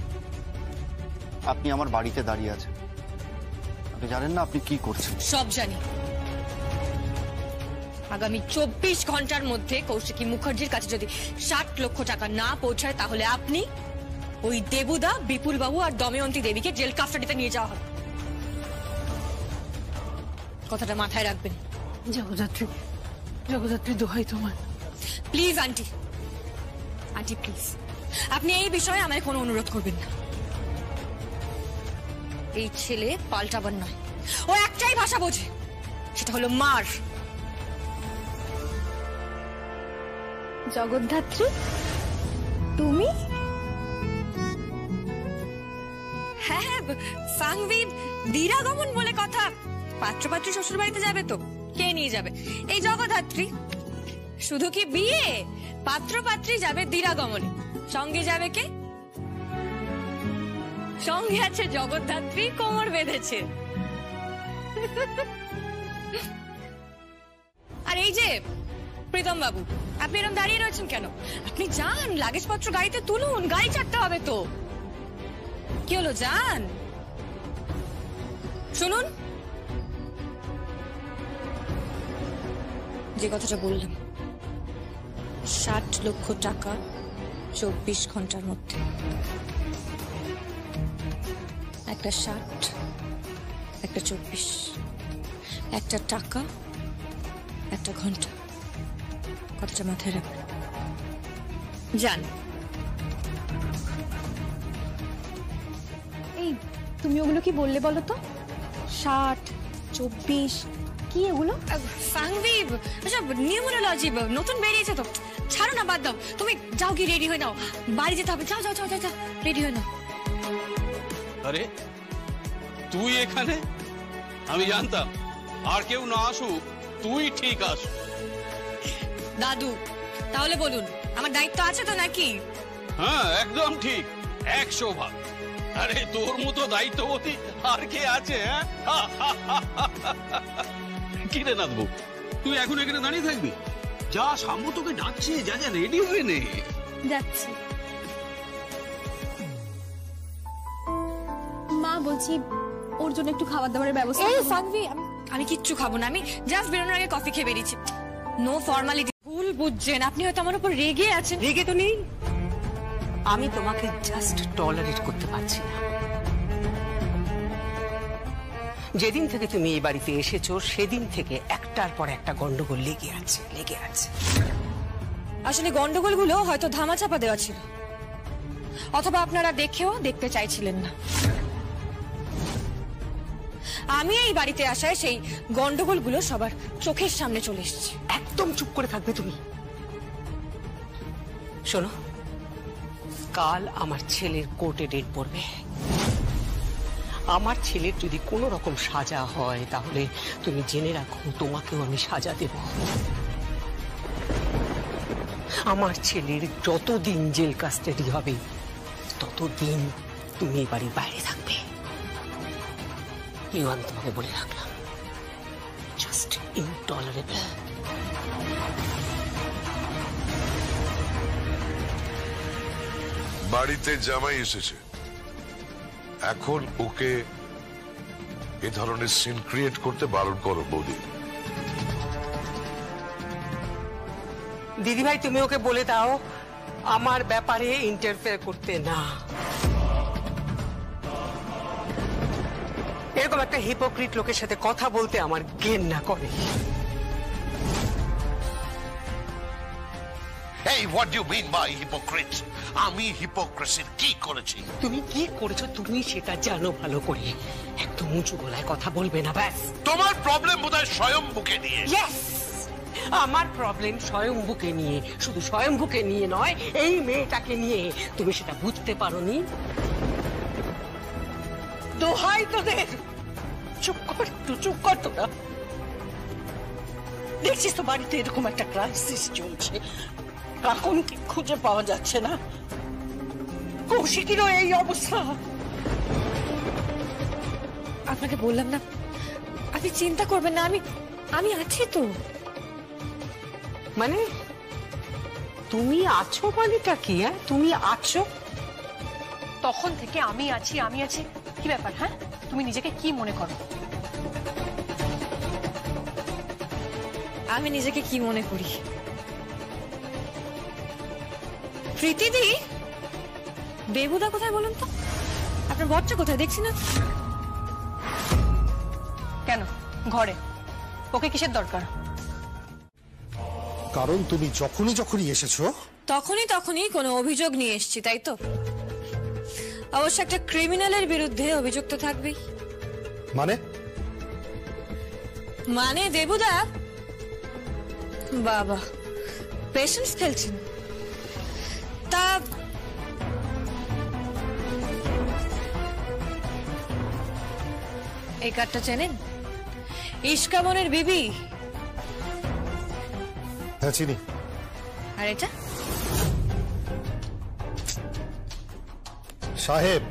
আপনি আমার বাড়িতে দাঁড়িয়ে আছেন, আপনি জানেন না আপনি কি করছেন? সব জানি। আগামী 24 ঘন্টার মধ্যে কৌশিকী মুখার্জির কাছে যদি 60 লক্ষ টাকা না পৌঁছায়, তাহলে আপনি, ওই দেবুদা, বিপুল বাবু আর দময়ন্তী দেবীকে জেল কাস্টডিতে নিয়ে যাওয়া হবে। কথাটা মাথায় রাখবেন। জগদ্ধাত্রী, জগদ্ধাত্রী দোহাই তোমার। প্লিজ আন্টি, আন্টি প্লিজ, আপনি এই বিষয়ে আমায় কোনো অনুরোধ করবেন না। এই ছেলে পাল্টাবার নয়, ও একটাই ভাষা বোঝে, সেটা হলো মার। জগদ্ধাত্রী, তুমি? হ্যাঁ, সাংবি দিরাগমন বলে কথা। পাত্রপাত্রী শ্বশুর বাড়িতে যাবে তো কে নিয়ে যাবে? এই জগদ্ধাত্রী। শুধু কি বিয়ে, পাত্রপাত্রী যাবে দিরাগমনে। সঙ্গে যাবে কে? সঙ্গে আছে জগদ্ধাত্রী, কোমর বেঁধেছে। আর এই যে প্রীতম বাবু, আপনি এরকম দাঁড়িয়ে রয়েছেন কেন? আপনি যান, লাগেজপত্র গাড়িতে তুলুন, গাড়ি ছাড়তে হবে তো। কি হলো, যান। শুনুন, যে কথাটা বললাম, 60 লক্ষ টাকা 24 ঘন্টার মধ্যে। একটা 60, একটা 24, একটা টাকা, একটা ঘন্টা। কথাটা মাথায় রাখবেন। যান। এই তুমি ওগুলো কি বললে বলো তো? 60, 24 কি এগুলো? সাংবি, সব নিউমেরোলজি নতুন বেরিয়েছে তো, ছাড়ো না, বাদ দাও। তুমি যাও, কি রেডি হয়ে নাও, বাড়ি যেতে হবে। যাও যাও যাও যাও, রেডি হয়ে নাও। আরে তুই এখানে? আমি জানতাম আর কেউ না আসুক, তুই ঠিক আস। দাদু, তাহলে বলুন আমার দায়িত্ব আছে তো নাকি? হ্যাঁ একদম ঠিক, 100 ভাগ। আরে তোর মতো দায়িত্ববতী আর কে আছে? কি রে নাথবু, তুই এখন এখানে দাঁড়িয়ে থাকবি? যা, সামু তোকে ডাকছে, যা যা রেডি হয়ে নে। যাচ্ছি। মা বলছি ওর জন্য একটু খাবার দাবারের ব্যবস্থা। এই সানভি, আমি কিচ্ছু খাবো না, আমি জাস্ট বেরোনোর আগে কফি খেয়ে বেরিয়েছি। No formality. ভুল বুঝছেন, আপনি হয়তো আমার উপর রেগে আছেন। রেগে তো নেই, আমি তোমাকে জাস্ট টলারেট করতে পারছি না। যেদিন থেকে তুমি এই বাড়িতে এসেছো সেদিন থেকে একটার পর একটা গন্ডগোল লেগে আছে। আসলে গন্ডগোলগুলো হয়তো ধামাচাপা দেওয়া ছিল, অথবা আপনারা দেখেও দেখতে চাইছিলেন না। আমি এই বাড়িতে আসায় সেই গন্ডগোলগুলো সবার চোখের সামনে চলে এসেছে। একদম চুপ করে থাকবে তুমি। শোনো, কাল আমার ছেলের কোর্টে ডেট পড়বে। আমার ছেলের যদি কোনো রকম সাজা হয় তাহলে তুমি জেনে রাখো তোমাকেও আমি সাজা দেব। আমার ছেলের যতদিন জেল কাস্টাডি হবে ততদিন তুমি এই বাড়ির বাইরে থাকবে। আমি তোমাকে বলে রাখলাম, জাস্ট ইনটলারেবল। বাড়িতে জামাই এসেছে, এখন ওকে এ ধরনের সিন ক্রিয়েট করতে বারণ করো বৌদি। দিদিভাই তুমি ওকে বলে দাও আমার ব্যাপারে ইন্টারফেয়ার করতে না। এরকম একটা হিপোক্রিট লোকের সাথে কথা বলতে আমার ঘেন্না করে। Hey, what do you mean by hypocrite? আমি হিপোক্রেসির কি করেছি? তুমি কি করেছো তুমি সেটা জানো ভালো করে। একদম উঁচু গলায় কথা বলবে না ব্যাস। তোমার প্রবলেম বোধহয় স্বয়ম্ভুকে নিয়ে। ইয়েস, আমার প্রবলেম স্বয়ম্ভুকে নিয়ে। শুধু স্বয়ম্ভুকে নিয়ে নয়, এই মেয়েটাকে নিয়ে। তুমি সেটা বুঝতে পারোনি। দোহাই তোদের, চুপ কর, একটু চুপ কর তোরা। দেখছিস তো বাড়িতে এরকম একটা ক্রাইসিস চলছে, কাকুনকে খুঁজে পাওয়া যাচ্ছে না, কৌশিকেরও এই অবস্থা। আপনাকে বললাম না, আপনি চিন্তা করবেন না, আমি আছি তো। মানে তুমি আছো মানেটা কি? তুমি আছো? তখন থেকে আমি আছি কি ব্যাপার? হ্যাঁ, তুমি নিজেকে কি মনে করো? আমি নিজেকে কি মনে করি? প্রীতিদি, দেবুদা কোথায় বলুন তো? আপনার বরটা কোথায় দেখছি না? কেন ঘরে? ওকে কিসের দরকার? কারণ তুমি যখনই এসেছো তখনই কোনো অভিযোগ নিয়ে এসেছি, তাই তো? অবশ্য একটা ক্রিমিনালের বিরুদ্ধে অভিযোগ তো থাকবেই। মানে দেবুদা, বাবা পেশেন্স খেলছেন। তা এই কার্ডটা চেনেন? ইস্কামনের বিবি। হ্যাঁ চিনি। আর এটা? সাহেব।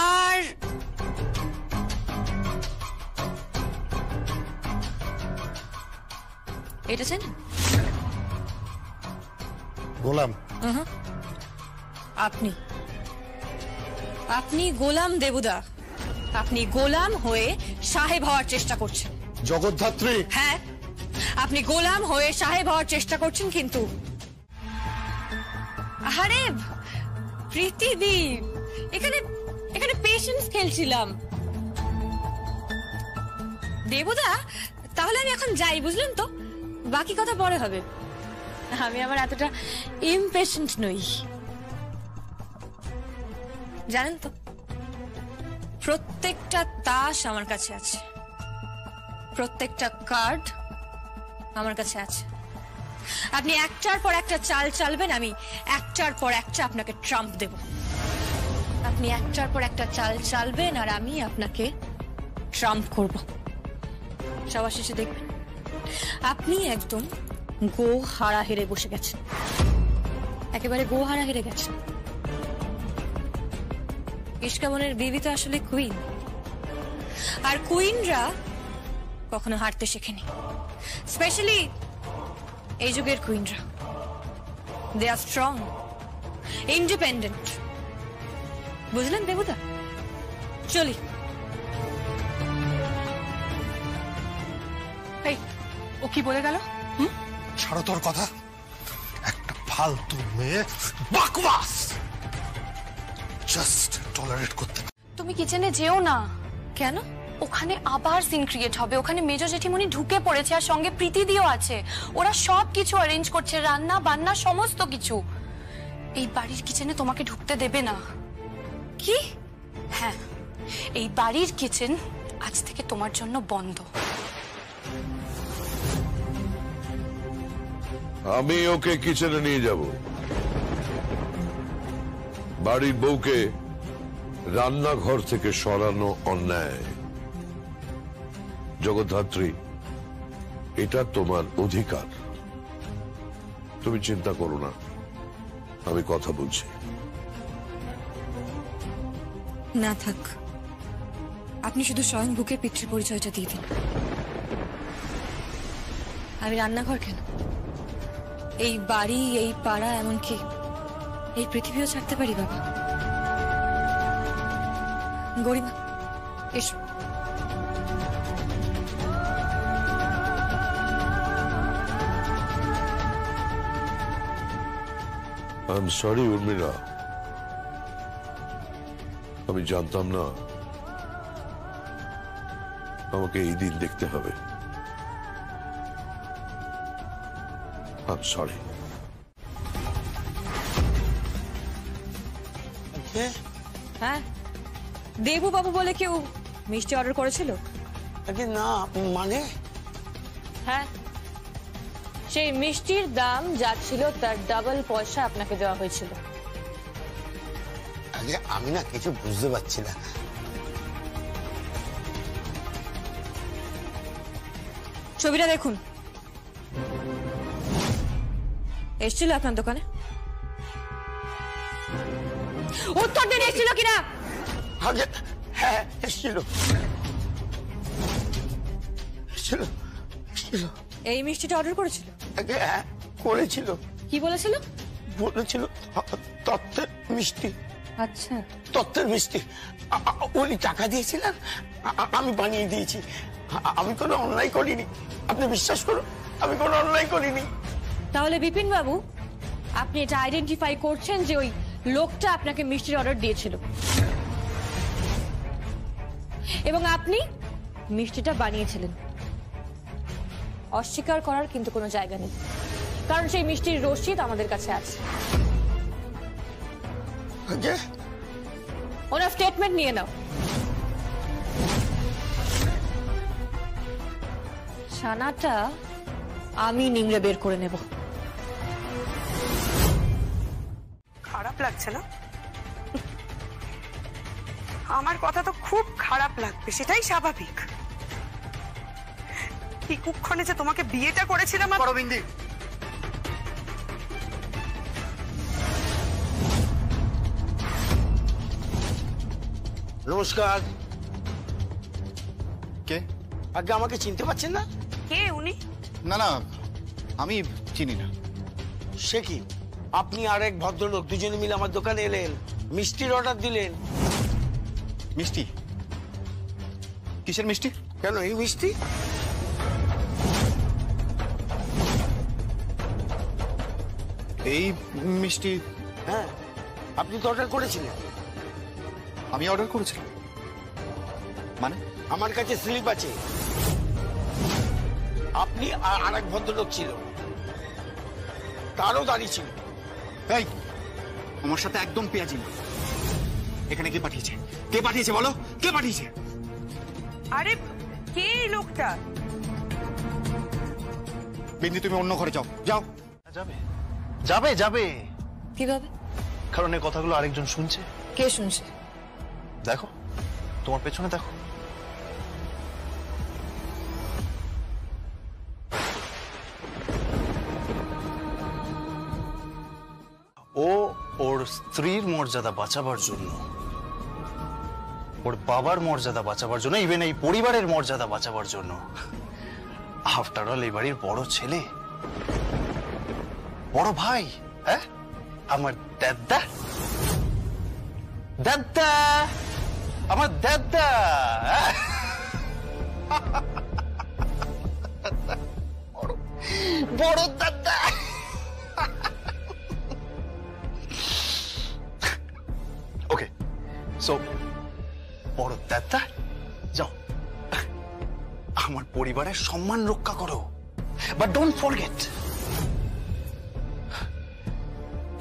আর এটা চেনেন? গোলাম। আপনি গোলাম দেবুদা। আপনি গোলাম হয়ে সাহেব হওয়ার চেষ্টা করছেন। জগদ্ধাত্রী। হ্যাঁ, আপনি গোলাম হয়ে সাহেব হওয়ার চেষ্টা করছেন, কিন্তু আরে প্রীতিদি, এখানে পেশেন্স খেলছিলাম। দেবুদা, তাহলে আমি এখন যাই, বুঝলেন তো? বাকি কথা পরে হবে। আমি আবার এতটা ইমপেশেন্ট নই, জানেন তো? প্রত্যেকটা তাস আমার কাছে আছে, প্রত্যেকটা কার্ড আমার কাছে আছে। আপনি একটার পর একটা চাল চালবেন, আমি একটার পর একটা আপনাকে ট্রাম্প দেব। আপনি একটার পর একটা চাল চালবেন আর আমি আপনাকে ট্রাম্প করব। সবার শেষে দেখবেন আপনি একদম গো হারা হেরে বসে গেছেন, একেবারে গো হারা হেরে গেছেন। ইস্কাবনের বিবি তো আসলে কুইন, আর কুইনরা কখনো হারতে শেখেনি, স্পেশালি এই যুগের কুইনরা। দে আর স্ট্রং, ইন্ডিপেন্ডেন্ট। বুঝলেন দেবুদা? চলি। এই, ও কি বলে গেল? ছাড়ো তোর কথা, একটা ফালতু মেয়ে, বকওয়াস, জাস্ট টলারেট করতে। তুমি কিচেনে যেও না। কেন? ওখানে আবার সিন ক্রিয়েট হবে। ওখানে মেজো জেঠিমণি ঢুকে পড়েছে, আর সঙ্গে প্রীতিদিও আছে। ওরা সব কিছু অ্যারেঞ্জ করছে, রান্না বান্না সমস্ত কিছু। এই বাড়ির কিচেনে তোমাকে ঢুকতে দেবে না। কি? হ্যাঁ, এই বাড়ির কিচেন আজ থেকে তোমার জন্য বন্ধ। আমি ওকে কিচেনে নিয়ে যাব। বাড়ির বউকে রান্নাঘর থেকে সরানো অন্যায়। জগদ্ধাত্রী, এটা তোমার অধিকার। তুমি চিন্তা করো না, আমি কথা বলছি। না থাক, আপনি শুধু স্বয়ং বুকের পিতৃ পরিচয়টা দিয়ে দিন। আমি রান্নাঘর কেন, এই বাড়ি, এই পাড়া, এমনকি এই পৃথিবীও ছাড়তে পারি বাবা। গরিমা, এসো। আই এম সরি উর্মিলা, আমি জানতাম না আমাকে এই দিন দেখতে হবে। I am sorry. হ্যাঁ, দেবু বাবু বলে কেউ মিষ্টি অর্ডার করেছিল? না মানে? হ্যাঁ, সেই মিষ্টির দাম যা ছিল তার ডাবল পয়সা আপনাকে দেওয়া হয়েছিল। আগে আমি না কিছু বুঝতে পারছি না। ছবিটা দেখুন। এসেছিল আপনার দোকানে? উত্তর দিন, এসেছিল কিনা? আগে হ্যাঁ এসেছিল। এই মিষ্টিটা অর্ডার করেছিল? আগে হ্যাঁ করেছিল। কি বলেছিল? বলেছিল তত্ত্বের মিষ্টি। আচ্ছা, তত্ত্বের মিষ্টি। উনি টাকা দিয়েছিলেন, আমি বানিয়ে দিয়েছি। আমি কোনো অন্যায় করিনি, আপনি বিশ্বাস করুন, আমি কোনো অন্যায় করিনি। তাহলে বিপিন বাবু, আপনি এটা আইডেন্টিফাই করছেন যে ওই লোকটা আপনাকে মিষ্টির অর্ডার দিয়েছিল, এবং আপনি মিষ্টিটা বানিয়েছিলেন। অস্বীকার করার কিন্তু কোনো জায়গা নেই, কারণ সেই মিষ্টির রসিদ আমাদের কাছে আছে। ওনার স্টেটমেন্ট নিয়ে নাও। ছানাটা আমি নিংড়ে বের করে নেব। খারাপ লাগছে না? আমার কথা তো খুব খারাপ লাগবে, সেটাই স্বাভাবিক। কি কুক্ষণে যে তোমাকে বিয়েটা করেছিলাম। অরবিন্দি, নমস্কার। কে? আগে আমাকে চিনতে পারছেন না? কে উনি? না না, আমি চিনি না। সে কি, আপনি আর এক ভদ্রলোক দুজনে মিলে আমার দোকানে এলেন, মিষ্টির অর্ডার দিলেন। মিষ্টি? কিসের মিষ্টি? কেন এই মিষ্টি? এই মিষ্টি? হ্যাঁ, আপনি তো অর্ডার করেছিলেন। আমি অর্ডার করেছিলাম মানে? আমার কাছে স্লিপ আছে। আপনি আর এক ভদ্রলোক ছিল, তারও দাঁড়িয়ে ছিল। এই, আমার সাথে একদম পেঁয়াজি না। এখানে কে পাঠিয়েছে? কে পাঠিয়েছে বলো, কে পাঠিয়েছে? আরে কে এই লোকটা? বিন্দি, তুমি অন্য ঘরে যাও। যাও। যাবে যাবে যাবে কিভাবে? কারণ এই কথাগুলো আরেকজন শুনছে। কে শুনছে? দেখো, তোমার পেছনে দেখো। স্ত্রীর মর্যাদা বাঁচাবার জন্য, ওর বাবার মর্যাদা বাঁচাবার জন্য, ইভেন এই পরিবারের মর্যাদা বাঁচাবার জন্য, আফটার অল এই বাড়ির বড় ছেলে, বড় ভাই, হ্যাঁ, আমার দাদা, দাদা, আমার দাদা, বড় দাদা। ওকে, সো বড় দাদা, যাও আমার পরিবারের সম্মান রক্ষা করো, বাট ডোন্ট ফরগেট,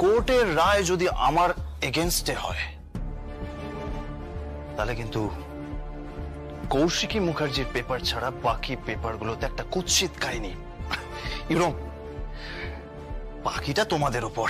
কোর্টের রায় যদি আমার এগেনস্টে হয় তাহলে কিন্তু কৌশিকী মুখার্জির পেপার ছাড়া বাকি পেপারগুলোতে একটা কুৎসিত কাহিনী, ইউনো, বাকিটা তোমাদের উপর।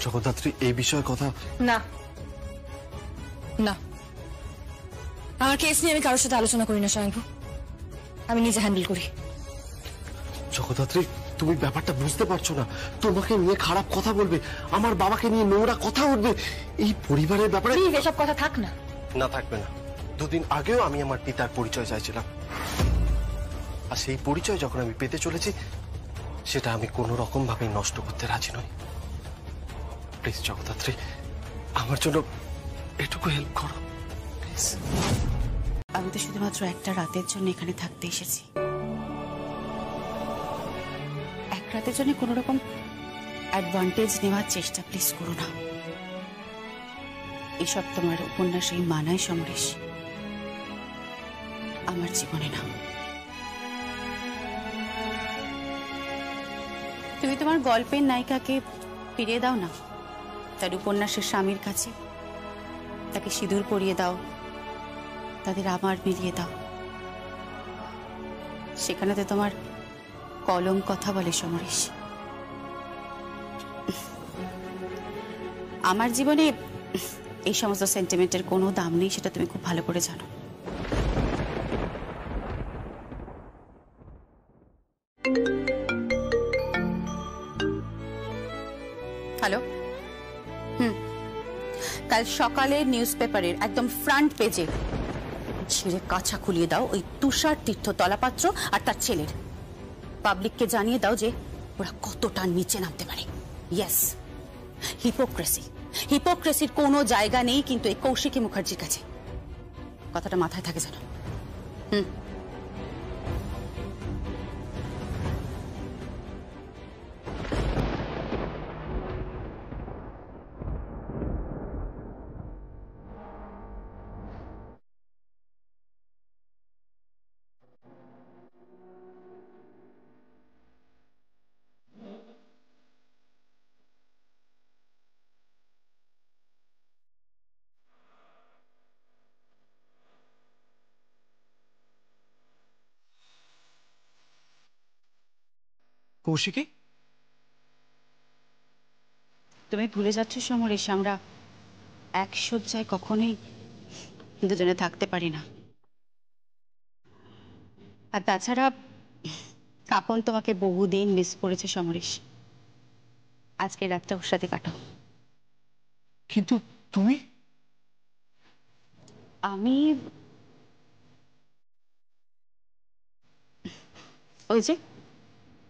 জগদ্ধাত্রী, এই বিষয়ে কথা না না, আমার কেস নিয়ে আমি কারোর সাথে আলোচনা করি না স্বয়ংভু, আমি নিজে হ্যান্ডেল করি। জগদ্ধাত্রী, তুমি ব্যাপারটা বুঝতে পারছো না। তোমাকে নিয়ে খারাপ কথা বলবে, আমার বাবাকে নিয়ে নোংরা কথা উঠবে, এই পরিবারের ব্যাপারে। এসব কথা থাক না। না, থাকবে না। দুদিন আগেও আমি আমার পিতার পরিচয় চাইছিলাম, আর সেই পরিচয় যখন আমি পেতে চলেছি সেটা আমি কোনো রকম ভাবে নষ্ট করতে রাজি নই। প্লিজ জগদ্ধাত্রী, আমার জন্য এটুকু হেল্প করো প্লিজ। আমি তো শুধুমাত্র একটা রাতের জন্য এখানে থাকতে এসেছি। এক রাতের জন্য কোনো রকম অ্যাডভান্টেজ নেওয়ার চেষ্টা প্লিজ করো না। এসব তোমার উপন্যাসেই মানায় সমরেশ, আমার জীবনে না। তুমি তোমার গল্পের নায়িকাকে ফিরিয়ে দাও না তার উপন্যাসের স্বামীর কাছে, তাকে সিঁদুর পরিয়ে দাও, তাদের আবার মিলিয়ে দাও। সেখানে তো তোমার কলম কথা বলে সমরেশ। আমার জীবনে এই সমস্ত সেন্টিমেন্টের কোনো দাম নেই, সেটা তুমি খুব ভালো করে জানো। হ্যালো, কাল সকালে নিউজ পেপারের একদম ফ্রন্ট পেজে ছিঁড়ে কাছা খুলিয়ে দাও ওই তুষার তীর্থ তলাপাত্র আর তার ছেলের। পাবলিককে জানিয়ে দাও যে ওরা কতটা নিচে নামতে পারে। ইয়েস, হিপোক্রেসির কোনো জায়গা নেই কিন্তু এই কৌশিকী মুখার্জির কাছে। কথাটা মাথায় থাকে যেন। কৌশিকী, তুমি ভুলে যাচ্ছ সমরেশ, আমরা এক শয্যায় কখনোই দুজনে থাকতে পারি না। আর তাছাড়া কাপন তোমাকে বহুদিন মিস করেছে সমরেশ। আজকে রাতটা ওর সাথে কাটাও। কিন্তু তুমি? আমি ওই যে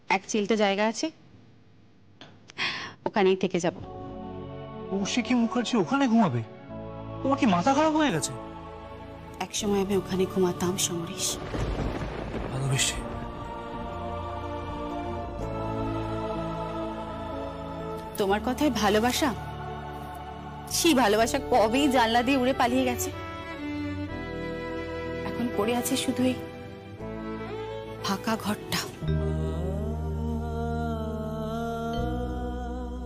এক চিলতে জায়গা আছে, ওখানেই থেকে যাব। কৌশিকী মুখার্জি ওখানে ঘুমাবে? তোমার কি মাথা খারাপ হয়ে গেছে? এক সময় আমি ওখানে ঘুমাতাম সমরেশ। ভালোবেসে? তোমার কথায় ভালোবাসা? সেই ভালোবাসা কবেই জানলা দিয়ে উড়ে পালিয়ে গেছে। এখন পড়ে আছে শুধু এই ফাঁকা ঘরটা।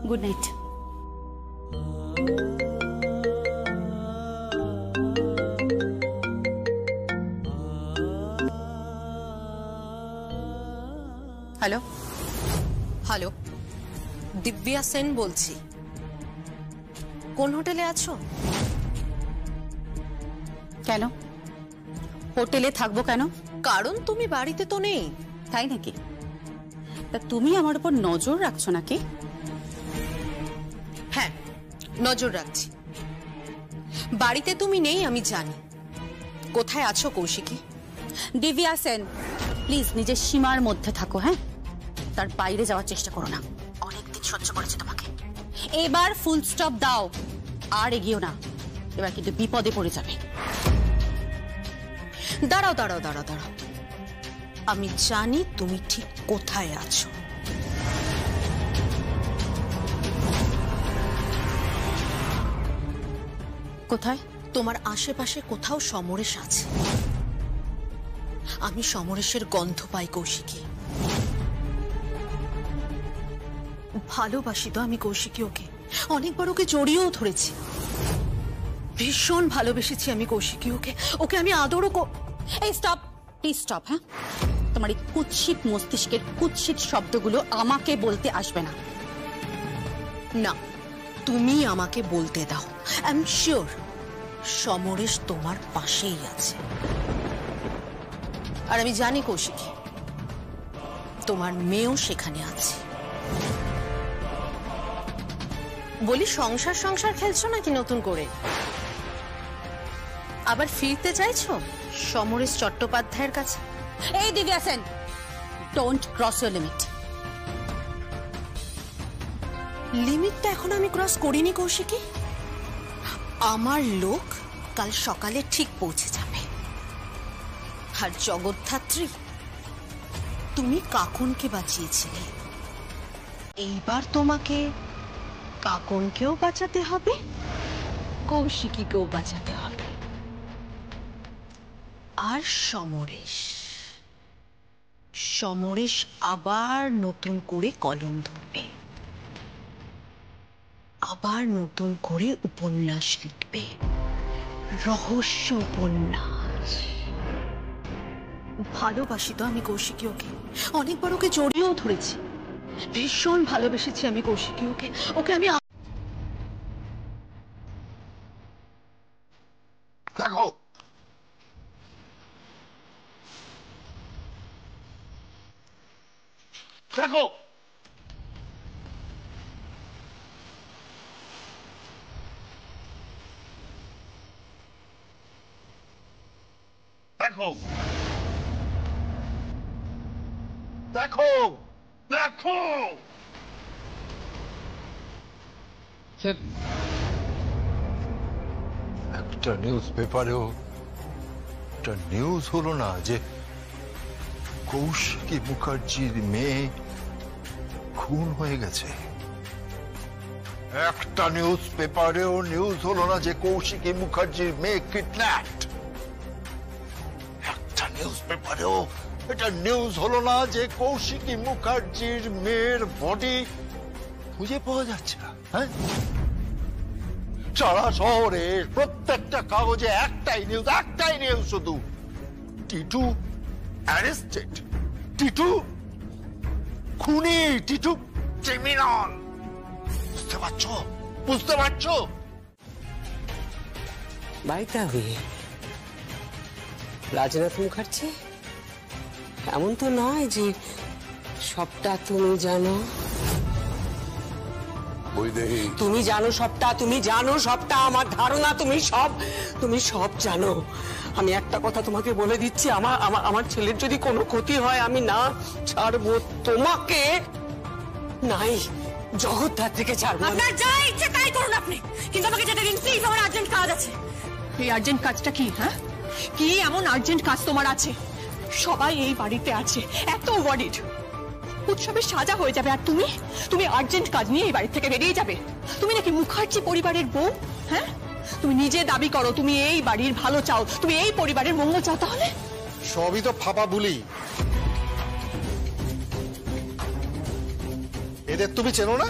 Good night. Hello, hello, Divya Sen বলছি। কোন হোটেলে আছো? কেন হোটেলে থাকবো কেন? কারণ তুমি বাড়িতে তো নেই। তাই নাকি? তা তুমি আমার উপর নজর রাখছো নাকি? হ্যাঁ, নজর রাখছি। বাড়িতে তুমি নেই আমি জানি। কোথায় আছো কৌশিকী? দিব্যা সেন, প্লিজ নিজের সীমার মধ্যে থাকো। হ্যাঁ, তার বাইরে যাওয়ার চেষ্টা করো না। অনেকদিন সহ্য করেছে তোমাকে, এবার ফুল স্টপ দাও। আর এগিয়েও না, এবার কিন্তু বিপদে পড়ে যাবে। দাঁড়াও দাঁড়াও দাঁড়াও দাঁড়াও, আমি জানি তুমি ঠিক কোথায় আছো। কোথায়? তোমার আশেপাশে কোথাও সমরেশ আছে। আমি সমরেশের গন্ধ পাই কৌশিকী। ভালোবাসি তো আমি কৌশিকী ওকে, অনেকবার ওকে জড়িয়েও ধরেছি। ভীষণ ভালোবেসেছি আমি কৌশিকী ওকে, ওকে আমি আদরও। এই স্টপ, প্লিজ স্টপ। হ্যাঁ, তোমার এই কুৎসিত মস্তিষ্কের কুৎসিত শব্দগুলো আমাকে বলতে আসবে না। না, তুমি আমাকে বলতে দাও। আই এম শিওর সমরেশ তোমার পাশেই আছে। আর আমি জানি কৌশিকী তোমার মেয়েও সেখানে আছে। বলি, সংসার সংসার খেলছো নাকি নতুন করে? আবার ফিরতে চাইছো সমরেশ চট্টোপাধ্যায়ের কাছে? এই Divya Sen, don't cross your limit. লিমিটটা এখন আমি ক্রস করিনি কৌশিকী। আমার লোক কাল সকালে ঠিক পৌঁছে যাবে। আর জগদ্ধাত্রী, তুমি কাকনকে বাঁচিয়েছিলে, এইবার তোমাকে কাকনকেও বাঁচাতে হবে, কৌশিকীকেও বাঁচাতে হবে। আর সমরেশ, সমরেশ আবার নতুন করে কলম ধরবে, আবার নতুন করে উপন্যাস লিখবে, রহস্য উপন্যাস। ভালোবাসি তো আমি কৌশিকী ওকে, অনেকবার ওকে জড়িয়েও ধরেছি। ভীষণ ভালোবেসেছি আমি কৌশিকী ওকে, ওকে আমি। দেখো, দেখো, দেখো, দেখো, দেখো। স্যার, একটা নিউজ পেপারেও একটা নিউজ হলো না যে কৌশিকী মুখার্জির মেয়ে খুন হয়ে গেছে? একটা নিউজ পেপারেও নিউজ হলো না যে কৌশিকী মুখার্জির মেয়ে কিডন্যাপড? একটা নিউজ পেপারেও এটা নিউজ হলো না যে কৌশিকী মুখার্জির মেয়ের বডি খুঁজে পাওয়া যাচ্ছে না? হ্যাঁ, সারা শহরে প্রত্যেকটা কাগজে একটাই নিউজ শুধু, টিটু অ্যারেস্টেড, টিটু খুনি, টিটু ক্রিমিনাল। বুঝতে পারছো? বুঝতে পারছো? বাড়িতে রাজনাথ মুখার্জি, এমন তো নয় যে সবটা তুমি জানো। তুমি জানো সবটা, তুমি জানো সবটা। আমার ধারণা তুমি সব জানো। আমি একটা কথা তোমাকে বলে দিচ্ছি, আমার ছেলের যদি কোনো ক্ষতি হয় আমি না ছাড়বো তোমাকে, নাই জগদ্ধাত্রীকে ছাড়বো। আপনার যা ইচ্ছে তাই করুন আপনি, কিন্তু আমাকে যেতে দিন প্লিজ, আমার আর্জেন্ট কাজ আছে। এই আর্জেন্ট কাজটা কি? হ্যাঁ, কি এমন আর্জেন্ট কাজ তোমার আছে? সবাই এই বাড়িতে আছে, এত ওয়ারিড, উৎসবের সাজা হয়ে যাবে, আর তুমি আর্জেন্ট কাজ নিয়ে এই বাড়ি থেকে বেরিয়ে যাবে? তুমি নাকি মুখার্জি পরিবারের বউ? হ্যাঁ, তুমি নিজে দাবি করো তুমি এই বাড়ির ভালো চাও, তুমি এই পরিবারের মঙ্গল চাও, তাহলে সবই তো ফাঁপা বুলি। এদের তুমি চেনো না?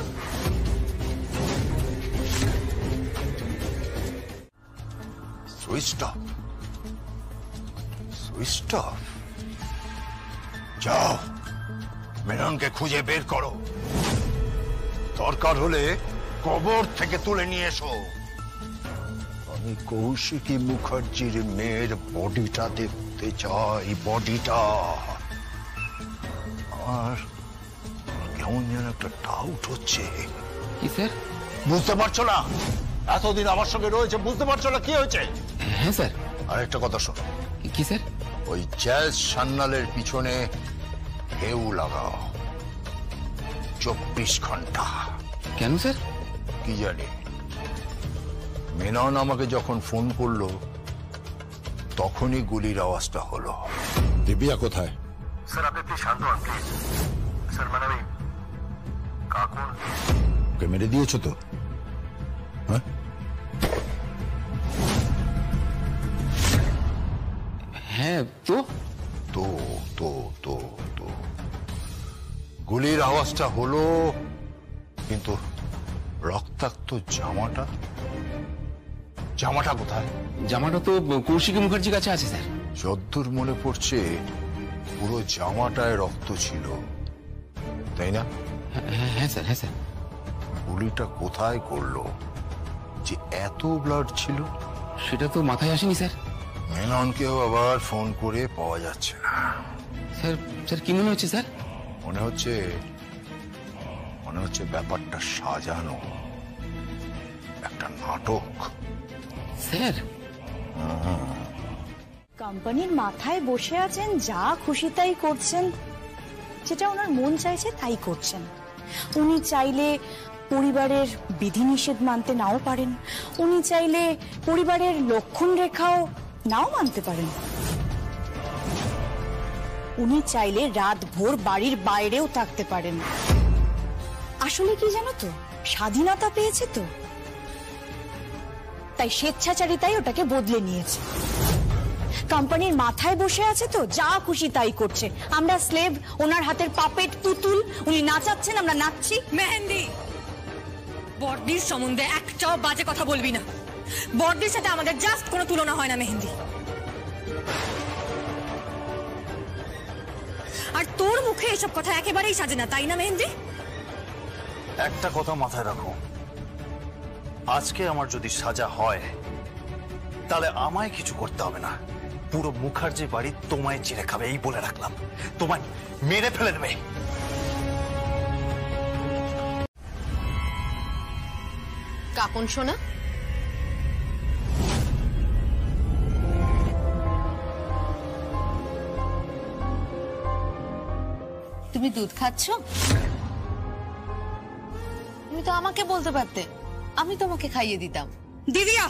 Switch off, switch off. যাও, মেননকে খুঁজে বের করো। দরকার হলে কবর থেকে তুলে নিয়ে এসো। আমি কৌশিকী মুখার্জির মেয়ের বডিটা দেখতে চাই, বডিটা। আর কেমন যেন একটা ডাউট হচ্ছে। কি স্যার? বুঝতে পারছো না? এতদিন আমার সঙ্গে রয়েছে, বুঝতে পারছো না কি হয়েছে? হ্যাঁ স্যার। আরেকটা কথা শোনো। কি স্যার? ওই জ্যাজ সান্যালের পিছনে কেউ লাগাও 24 ঘন্টা। কেন স্যার? কি জানি। মেনন আমাকে যখন ফোন করলো তখনই গুলির আওয়াজটা হলো। দিব্যা কোথায়? স্যার আপনি প্লিজ শান্ত হন প্লিজ। স্যার মানে ওই কাকুন ওকে মেরে দিয়েছো তো? হ্যাঁ, হ্যাঁ। তো তো তো তো তো গুলির আওয়াজটা হলো, কিন্তু রক্তাক্ত জামাটা কোথায়? জামাটা তো কৌশিকী মুখার্জির কাছে আছে স্যার। যদ্দূর মনে পড়ছে পুরো জামাটায় রক্ত ছিল, তাই না? হ্যাঁ স্যার, হ্যাঁ স্যার। গুলিটা কোথায় করলো যে এত ব্লাড ছিল? সেটা তো মাথায় আসেনি স্যার। মেননকেও আবার ফোন করে পাওয়া যাচ্ছে না। স্যার স্যার কি মনে হচ্ছে স্যার? মনে হচ্ছে ব্যাপারটা সাজানো একটা নাটক। স্যার কোম্পানির মাথায় বসে আছেন, যা খুশি তাই করছেন, যেটা ওনার মন চাইছে তাই করছেন। উনি চাইলে পরিবারের বিধিনিষেধ মানতে নাও পারেন, উনি চাইলে পরিবারের লক্ষণ রেখাও নাও মানতে পারেন, উনি চাইলে রাত ভোর বাড়ির বাইরেও থাকতে পারেন। আসলে কি জানো তো, স্বাধীনতা পেয়েছে তো, তাই স্বেচ্ছাচারিতাই ওটাকে বদলে নিয়েছে। কোম্পানির মাথায় বসে আছে তো, যা খুশি তাই করছে। আমরা স্লেভ, ওনার হাতের পাপেট পুতুল। উনি নাচাচ্ছেন, আমরা নাচছি। মেহেন্দি, বর্দির সম্বন্ধে একটাও বাজে কথা বলবি না। বর্দির সাথে আমাদের জাস্ট কোনো তুলনা হয় না মেহেন্দি। আর তোর মুখে এসব কথা একেবারেই সাজে না, তাই না মেহেন্দি? একটা কথা মাথায় রাখো, আজকে আমার যদি সাজা হয় তাহলে আমায় কিছু করতে হবে না। পুরো মুখার্জি বাড়ি তোমায় চিড়ে খাবে, এই বলে রাখলাম। তোমায় মেরে ফেলে দেবে। কাকুন সোনা, তুমি দুধ খাচ্ছ? তুমি তো আমাকে বলতে পারতে, আমি তোমাকে খাইয়ে দিতাম। দিদিয়া,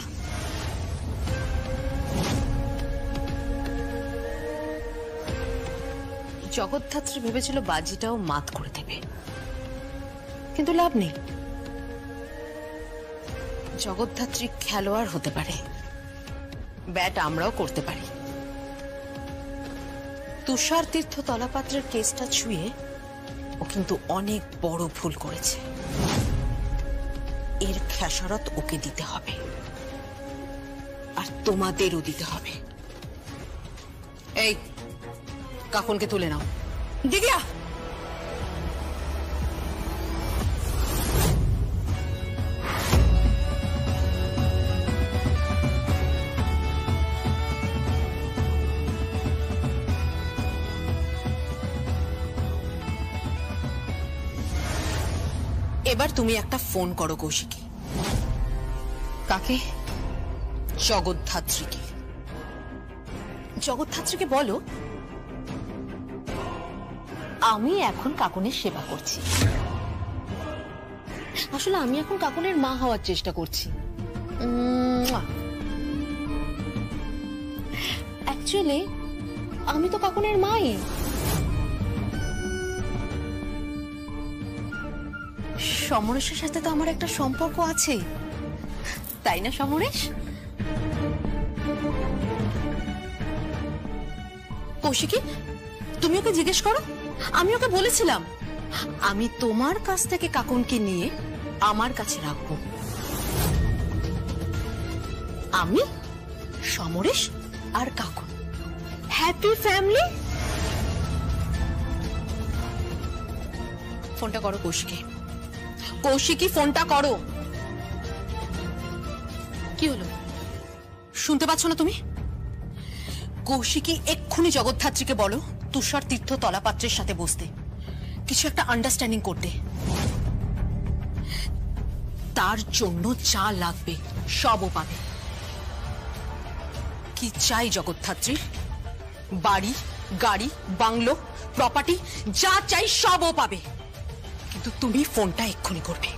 জগদ্ধাত্রী ভেবেছিল বাজিটাও মাত করে দেবে, কিন্তু লাভ নেই। জগদ্ধাত্রী খেলোয়াড় হতে পারে, ব্যাট আমরাও করতে পারি। তুষার তীর্থ তলাপাত্রের কেসটা ছুঁয়ে ও কিন্তু অনেক বড় ভুল করেছে। এর খেসারত ওকে দিতে হবে, আর তোমাদেরও দিতে হবে। এই কাকুনকে তুলে নাও। দিদিয়া, এবার তুমি একটা ফোন করো কৌশিকী। কাকে? জগদ্ধাত্রীকে। জগদ্ধাত্রীকে বলো আমি এখন কাকুনের সেবা করছি। আসলে আমি এখন কাকুনের মা হওয়ার চেষ্টা করছি। অ্যাকচুয়ালি আমি তো কাকুনের মাই। সমরেশের সাথে তো আমার একটা সম্পর্ক আছে, তাই না সমরেশ? কৌশিকী, তুমি ওকে জিজ্ঞেস করো। আমি ওকে বলেছিলাম আমি তোমার কাছ থেকে কাকুনকে নিয়ে আমার কাছে রাখবো। আমি, সমরেশ আর কাকুন, হ্যাপি ফ্যামিলি। ফোনটা করো কৌশিকী, কৌশিকী ফোনটা করো। কি হলো, শুনতে পাচ্ছ না তুমি? কৌশিকী এক্ষুনি জগদ্ধাত্রীকে বলো তুষার তীর্থ তলাপাত্রের সাথে বসতে, কিছু একটা আন্ডারস্ট্যান্ডিং করতে। তার জন্য যা লাগবে সবও পাবে। কি চাই জগদ্ধাত্রীর? বাড়ি, গাড়ি, বাংলো, প্রপার্টি, যা চাই সবও পাবে, কিন্তু তুমি ফোনটা এক্ষুনি করবে।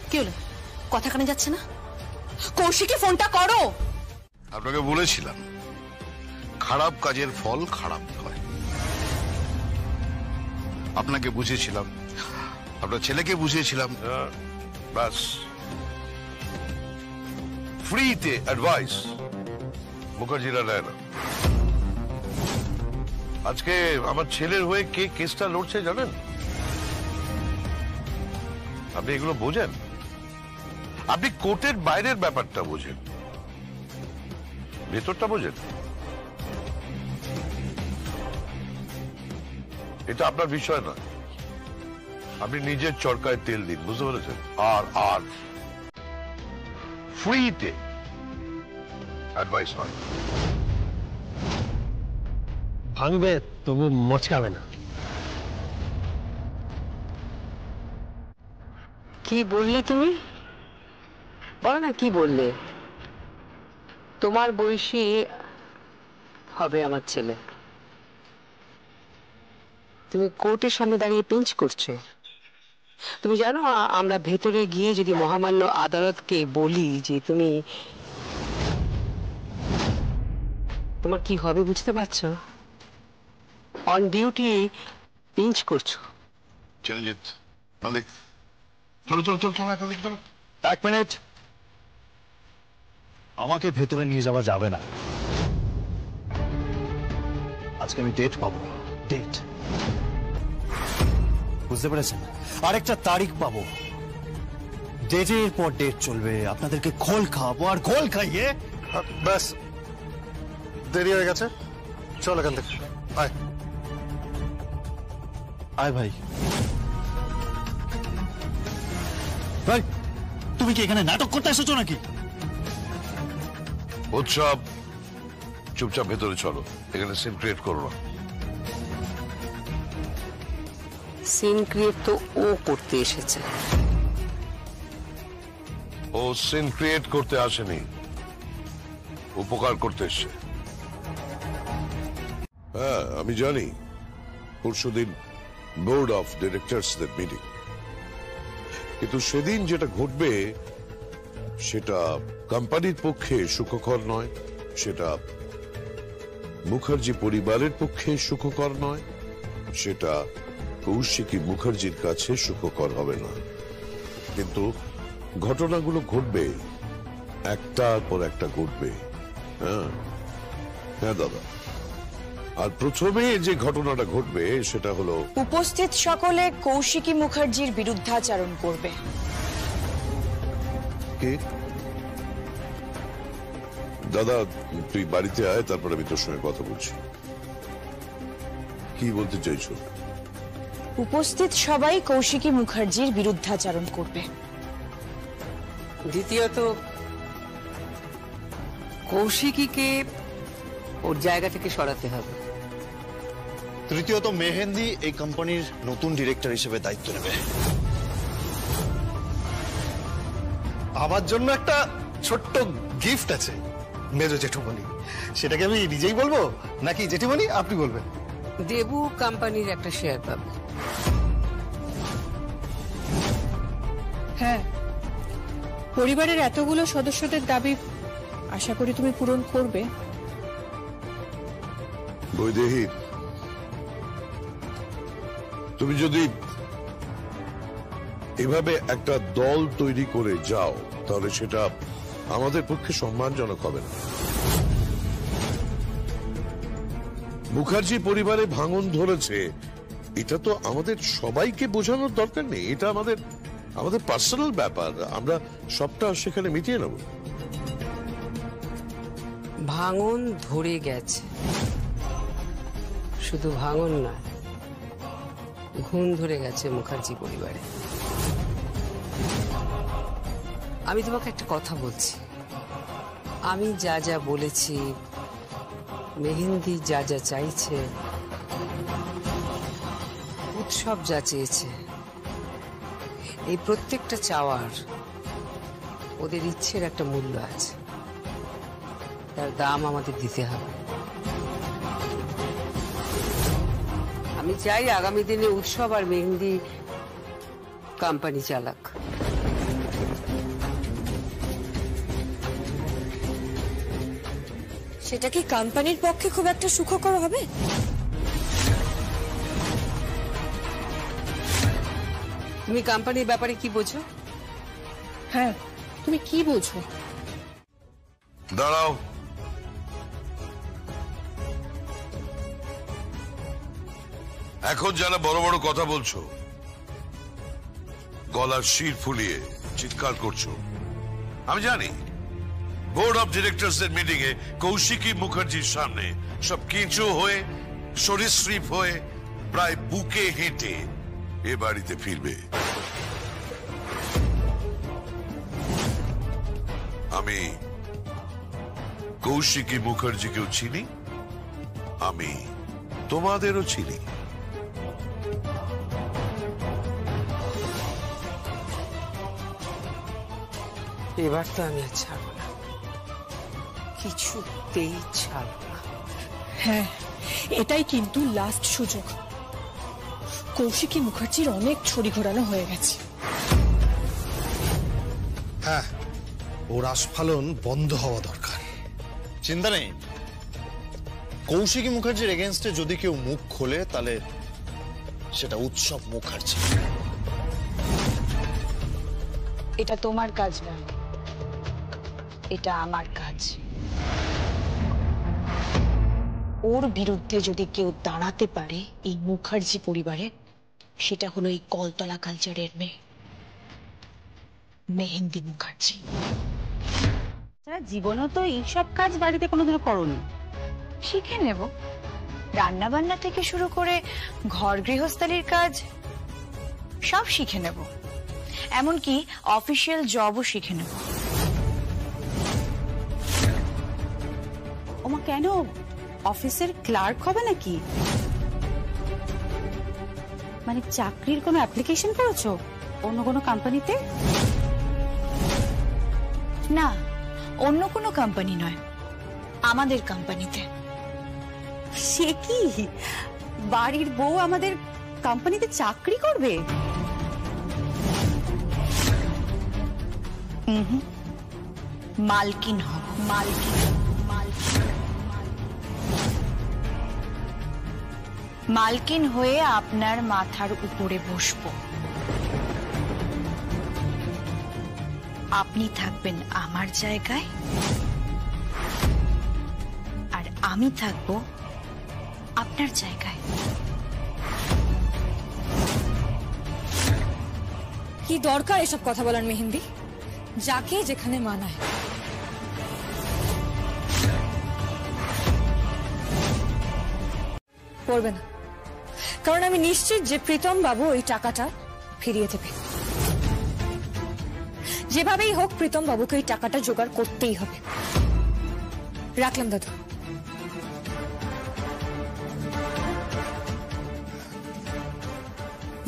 কি হলো, কথা কানে যাচ্ছে না? কৌশিকী ফোনটা করো। আপনাকে বলেছিলাম খারাপ কাজের ফল খারাপ হয়। আপনাকে বুঝিয়েছিলাম, আপনার ছেলেকে বুঝিয়েছিলাম, ব্যাস। ফ্রিতে অ্যাডভাইস মুখার্জিরা নেয় না। আজকে আমার ছেলের হয়ে কে কেসটা লড়ছে জানেন? আপনি এগুলো বোঝেন? আপনি কোর্টের বাইরের ব্যাপারটা বোঝেন, ভেতরটা বোঝেন? এটা আপনার বিষয় না। আপনি নিজের চরকায় তেল দিন, বুঝতে পেরেছেন? আর ফ্রিতে অ্যাডভাইস হয়। ভাঙবে তবু মচকাবে না। কি বললে তুমি? বলো না কি বললে? তোমার বয়সী হবে আমার ছেলে, তুমি কোর্টের সামনে দাঁড়িয়ে পিঞ্চ করছো। তুমি জানো আমরা ভেতরে গিয়ে যদি মহামান্য আদালতকে বলি যে তুমি, তোমার কি হবে বুঝতে পারছো? অন ডিউটি পিঞ্চ করছো। চিরঞ্জিত, চলো চলো চলো চলো চলো। এক মিনিট, আমাকে ভেতরে নিয়ে যাওয়া যাবে না। আজকে আমি ডেট পাবো, ডেট, বুঝতে পেরেছেন? আরেকটা তারিখ পাবো, ডেটের পর ডেট চলবে। আপনাদেরকে ঘোল খাওয়াবো, আর ঘোল খাইয়ে ব্যাস, দেরি হয়ে গেছে, চল এখান থেকে। আয় আয় ভাই। ভাই, তুমি কি এখানে নাটক করতে এসেছো নাকি? উৎসব, চুপচাপ ভেতরে চলো, এখানে সিন ক্রিয়েট করো না। সিন ক্রিয়েট তো ও করতে এসেছে। ও সিন ক্রিয়েট করতে আসেনি, উপকার করতে এসছে। হ্যাঁ আমি জানি, পরশুদিন বোর্ড অফ ডিরেক্টরসদের মিটিং, কিন্তু সেদিন যেটা ঘটবে সেটা কোম্পানির পক্ষে সুখকর নয়, সেটা মুখার্জি পরিবারের পক্ষে সুখকর নয়, সেটা কৌশিকী মুখার্জির কাছে সুখকর হবে না। কিন্তু ঘটনাগুলো ঘটবে, একটার পর একটা ঘটবে। হ্যাঁ হ্যাঁ দাদা, আর প্রথমে যে ঘটনাটা ঘটবে সেটা হলো উপস্থিত সকলে কৌশিকী মুখার্জির বিরুদ্ধাচরণ করবে। কি? দাদা তুই বাড়িতে আয়, তারপর আমি তোর সঙ্গে কথা বলছি। কি বলতে চাইছো? উপস্থিত সবাই কৌশিকী মুখার্জির বিরুদ্ধাচরণ করবে। দ্বিতীয়ত, কৌশিকীকে ওর জায়গা থেকে সরাতে হবে। তৃতীয়ত, মেহেন্দি এই কোম্পানির নতুন ডিরেক্টর হিসেবে দায়িত্ব নেবে। আমার জন্য একটা ছোট্ট গিফট আছে মেজো জেঠুমণি, সেটাকে আমি নিজেই বলবো নাকি জেঠুমণি আপনি বলবেন? দেবু কোম্পানির একটা শেয়ার পাবে। হ্যাঁ, পরিবারের এতগুলো সদস্যদের দাবি আশা করি তুমি পূরণ করবে। বৈদেহী, তুমি যদি এভাবে একটা দল তৈরি করে যাও তাহলে সেটা আমাদের পক্ষে সম্মানজনক হবে না। মুখার্জি পরিবারে ভাঙন ধরেছে, এটা তো আমাদের সবাইকে বোঝানোর দরকার নেই, এটা আমাদের পার্সোনাল ব্যাপার, আমরা সবটা সেখানে মিটিয়ে নেব। ভাঙন ধরে গেছে, শুধু ভাঙন না, ঘুণ ধরে গেছে মুখার্জি পরিবারে। আমি তোমাকে একটা কথা বলছি, আমি যা যা বলেছি, মেহেন্দি যা যা চাইছে, উৎসব যা চেয়েছে, এই প্রত্যেকটা চাওয়ার ওদের ইচ্ছের একটা মূল্য আছে, তার দাম আমাদের দিতে হবে। আমি চাই আগামী দিনে উৎসব আর মেহেন্দি কোম্পানি চালাক। সেটা কি কোম্পানির পক্ষে খুব একটা সুখকর হবে? তুমি কোম্পানির ব্যাপারে কি বোঝো? হ্যাঁ, তুমি কি বোঝো? দাঁড়াও, এখন যারা বড় বড় কথা বলছো, গলার শির ফুলিয়ে চিৎকার করছো, আমি জানি বোর্ড অফ ডিরেক্টরসের মিটিং এ কৌশিকী মুখার্জির সামনে সব কিছু হয়ে সরীসৃপ হয়ে প্রায় বুকে হেঁটে এ বাড়িতে ফিরবে। আমি কৌশিকী মুখার্জিকেও চিনি, আমি তোমাদেরও চিনি। এবার তো আমি আর ছাড়ব না, কিছুতেই ছাড়ব না। হ্যাঁ, এটাই কিন্তু লাস্ট সুযোগ। কৌশিকী মুখার্জির অনেক ছড়ি ঘোরানো হয়ে গেছে। হ্যাঁ, ওর আস্ফালন বন্ধ হওয়া দরকার। চিন্তা নেই, কৌশিকী মুখার্জির এগেনস্টে যদি কেউ মুখ খোলে তাহলে সেটা উৎসব মুখার্জি। এটা তোমার কাজ না, এটা আমার কাজ। ওর বিরুদ্ধে যদি কেউ দাঁড়াতে পারে এই মুখার্জি পরিবারে, সেটা হলো এই কলতলা কালচারের মেয়ে মেহেন্দি মুখার্জি। জীবনও তো এইসব কাজ বাড়িতে কোনোদিনও করোনি। শিখে নেব, রান্না বান্না থেকে শুরু করে ঘর গৃহস্থালির কাজ সব শিখে নেব, এমনকি অফিসিয়াল জবও শিখে নেব। ওমা, কেন অফিসের ক্লার্ক হবে নাকি? মানে চাকরির কোনো অ্যাপ্লিকেশন করেছো অন্য কোনো কোম্পানিতে? না, অন্য কোনো কোম্পানি নয়, আমাদের কোম্পানিতে। সে কি, বাড়ির বউ আমাদের কোম্পানিতে চাকরি করবে? মালকিন হব, মালকিন। মালকিন হয়ে আপনার মাথার উপরে বসবো, আপনি থাকবেন আমার জায়গায়, আর আমি থাকবো আপনার জায়গায়। কি দরকার এসব কথা বলার মেহেন্দি? যাকে যেখানে মানায়। করবে না, কারণ আমি নিশ্চিত যে প্রীতম বাবু ওই টাকাটা ফিরিয়ে দেবে। যেভাবেই হোক প্রীতম বাবুকে ওই টাকাটা জোগাড় করতেই হবে। রাখলাম দাদু।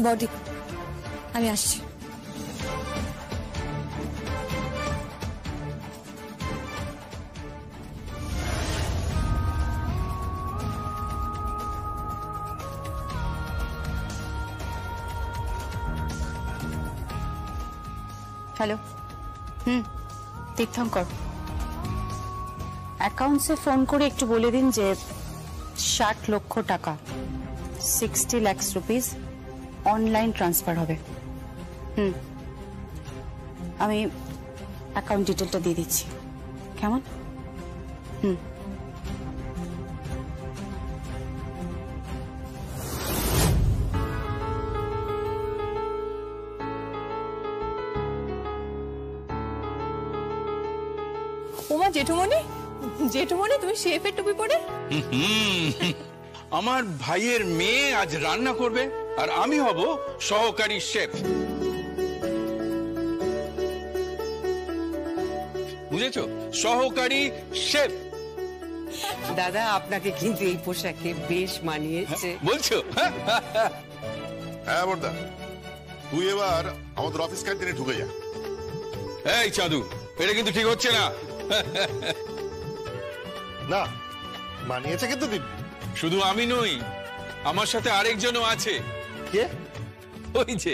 বডি, আমি আসছি। হ্যালো, তীর্থঙ্কর, অ্যাকাউন্টসে ফোন করে একটু বলে দিন যে 60 লক্ষ টাকা 60 লাখ রুপিস অনলাইন ট্রান্সফার হবে। আমি অ্যাকাউন্ট ডিটেলটা দিয়ে দিচ্ছি, কেমন? ওমা, জেঠুমনি, জেঠুমনি, তুমি শেফের টুপি পরে? আমার ভাইয়ের মেয়ে আজ রান্না করবে আর আমি হব সহকারী শেফ। বুঝেছো? সহকারী শেফ। দাদা আপনাকে কিন্তু এই পোশাকে বেশ মানিয়েছে। বলছো? হ্যাঁ বর্দা, তুই এবার আমাদের অফিস ক্যান্টিনে ঢুকে যা। এই চাঁদু, এটা কিন্তু ঠিক হচ্ছে না। না, মানিয়েছে কিন্তু দিব্যি। শুধু আমি নই, আমার সাথে আরেকজনও আছে। কে? ওই যে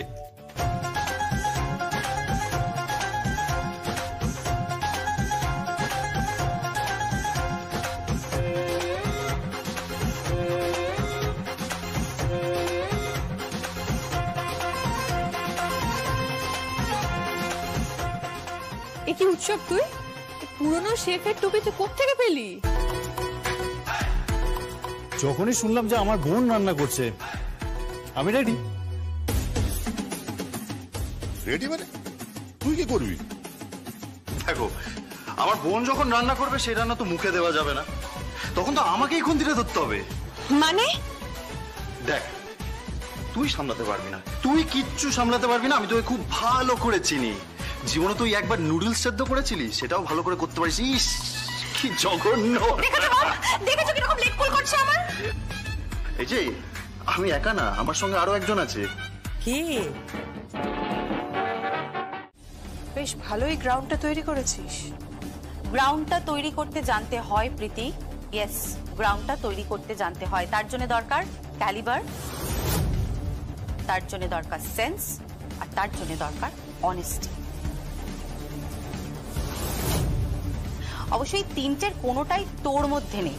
এ কি উৎসব, তুই পুরনো শেফের টুপি তুই কোত্থেকে পেলি? যখনই শুনলাম যে আমার বোন রান্না করছে, আমি রেডি। রেডি মানে তুই কি করবি? দেখো, আমার বোন যখন রান্না করবে সেই রান্না তো মুখে দেওয়া যাবে না, তখন তো আমাকেই খুন্তিটা ধরতে হবে। মানে দেখ, তুই সামলাতে পারবি না, তুই কিচ্ছু সামলাতে পারবি না। আমি তোকে খুব ভালো করে চিনি। জীবনে তুই একবার নুডলস সেদ্ধ করেছিলি, সেটাও ভালো করে করতে পারিস। ইস, কি জঘন্য! দেখেছো কিরকম লেগ পুল করছে আমার? এই যে, আমি একা না, আমার সঙ্গে আরো একজন আছে। কি? বেশ ভালোই গ্রাউন্ডটা তৈরি করেছিস। গ্রাউন্ডটা তৈরি করতে জানতে হয় প্রীতি। ইয়েস, গ্রাউন্ডটা তৈরি করতে জানতে হয়। তার জন্য দরকার ক্যালিবার, তার জন্য দরকার সেন্স, আর তার জন্য দরকার অনেস্টি। অবশ্যই তিনটের কোনোটাই তোর মধ্যে নেই।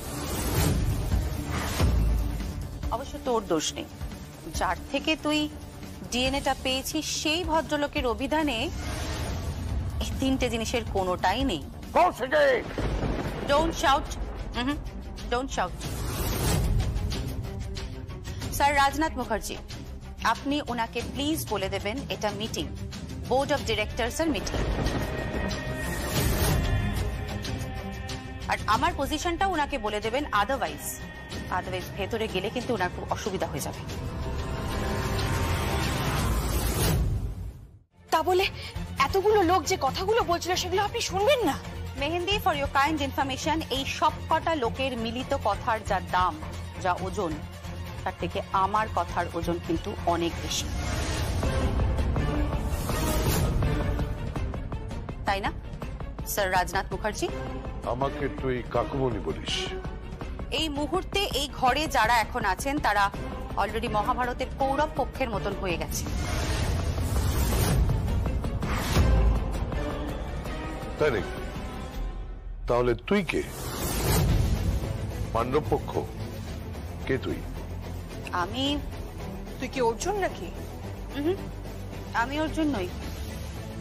অবশ্য তোর দোষ নেই। যার থেকে তুই ডিএনএটা পেয়েছিস সেই ভদ্রলোকের অভিধানে এই তিনটে জিনিসের কোনোটাই নেই। Don't shout, don't shout. Sir Rajnath Mukherjee, আপনি ওনাকে প্লিজ বলে দেবেন এটা মিটিং, বোর্ড অফ ডিরেক্টরস এর মিটিং। আর আমার পজিশনটা ওনাকে বলে দেবেন, আদারওয়াইজ ভেতরে গেলে কিন্তু ওনার খুব অসুবিধা হয়ে যাবে। তা বলে এতগুলো লোক যে কথাগুলো বলছিল সেগুলো আপনি শুনবেন না? Mehendi, for your kind information, এই সব কটা লোকের মিলিত কথার যা দাম, যা ওজন, তার থেকে আমার কথার ওজন কিন্তু অনেক বেশি, তাই না স্যার রাজনাথ মুখার্জি? আমাকে তুই কাকুমণি বলিস। এই মুহূর্তে এই ঘরে যারা এখন আছেন তারা অলরেডি মহাভারতের কৌরব পক্ষের মতন হয়ে গেছে। তাই নাকি? তাহলে তুই কে? পাণ্ডব পক্ষ? কে তুই? আমি। তুই কি অর্জুন নাকি? আমি অর্জুন নই,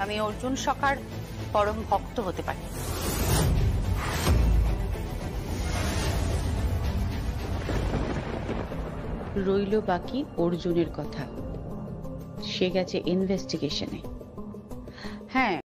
আমি অর্জুন সখার পরম ভক্ত হতে পারি। রইল বাকি অর্জুনের কথা। সে গেছে ইনভেস্টিগেশনে। হ্যাঁ,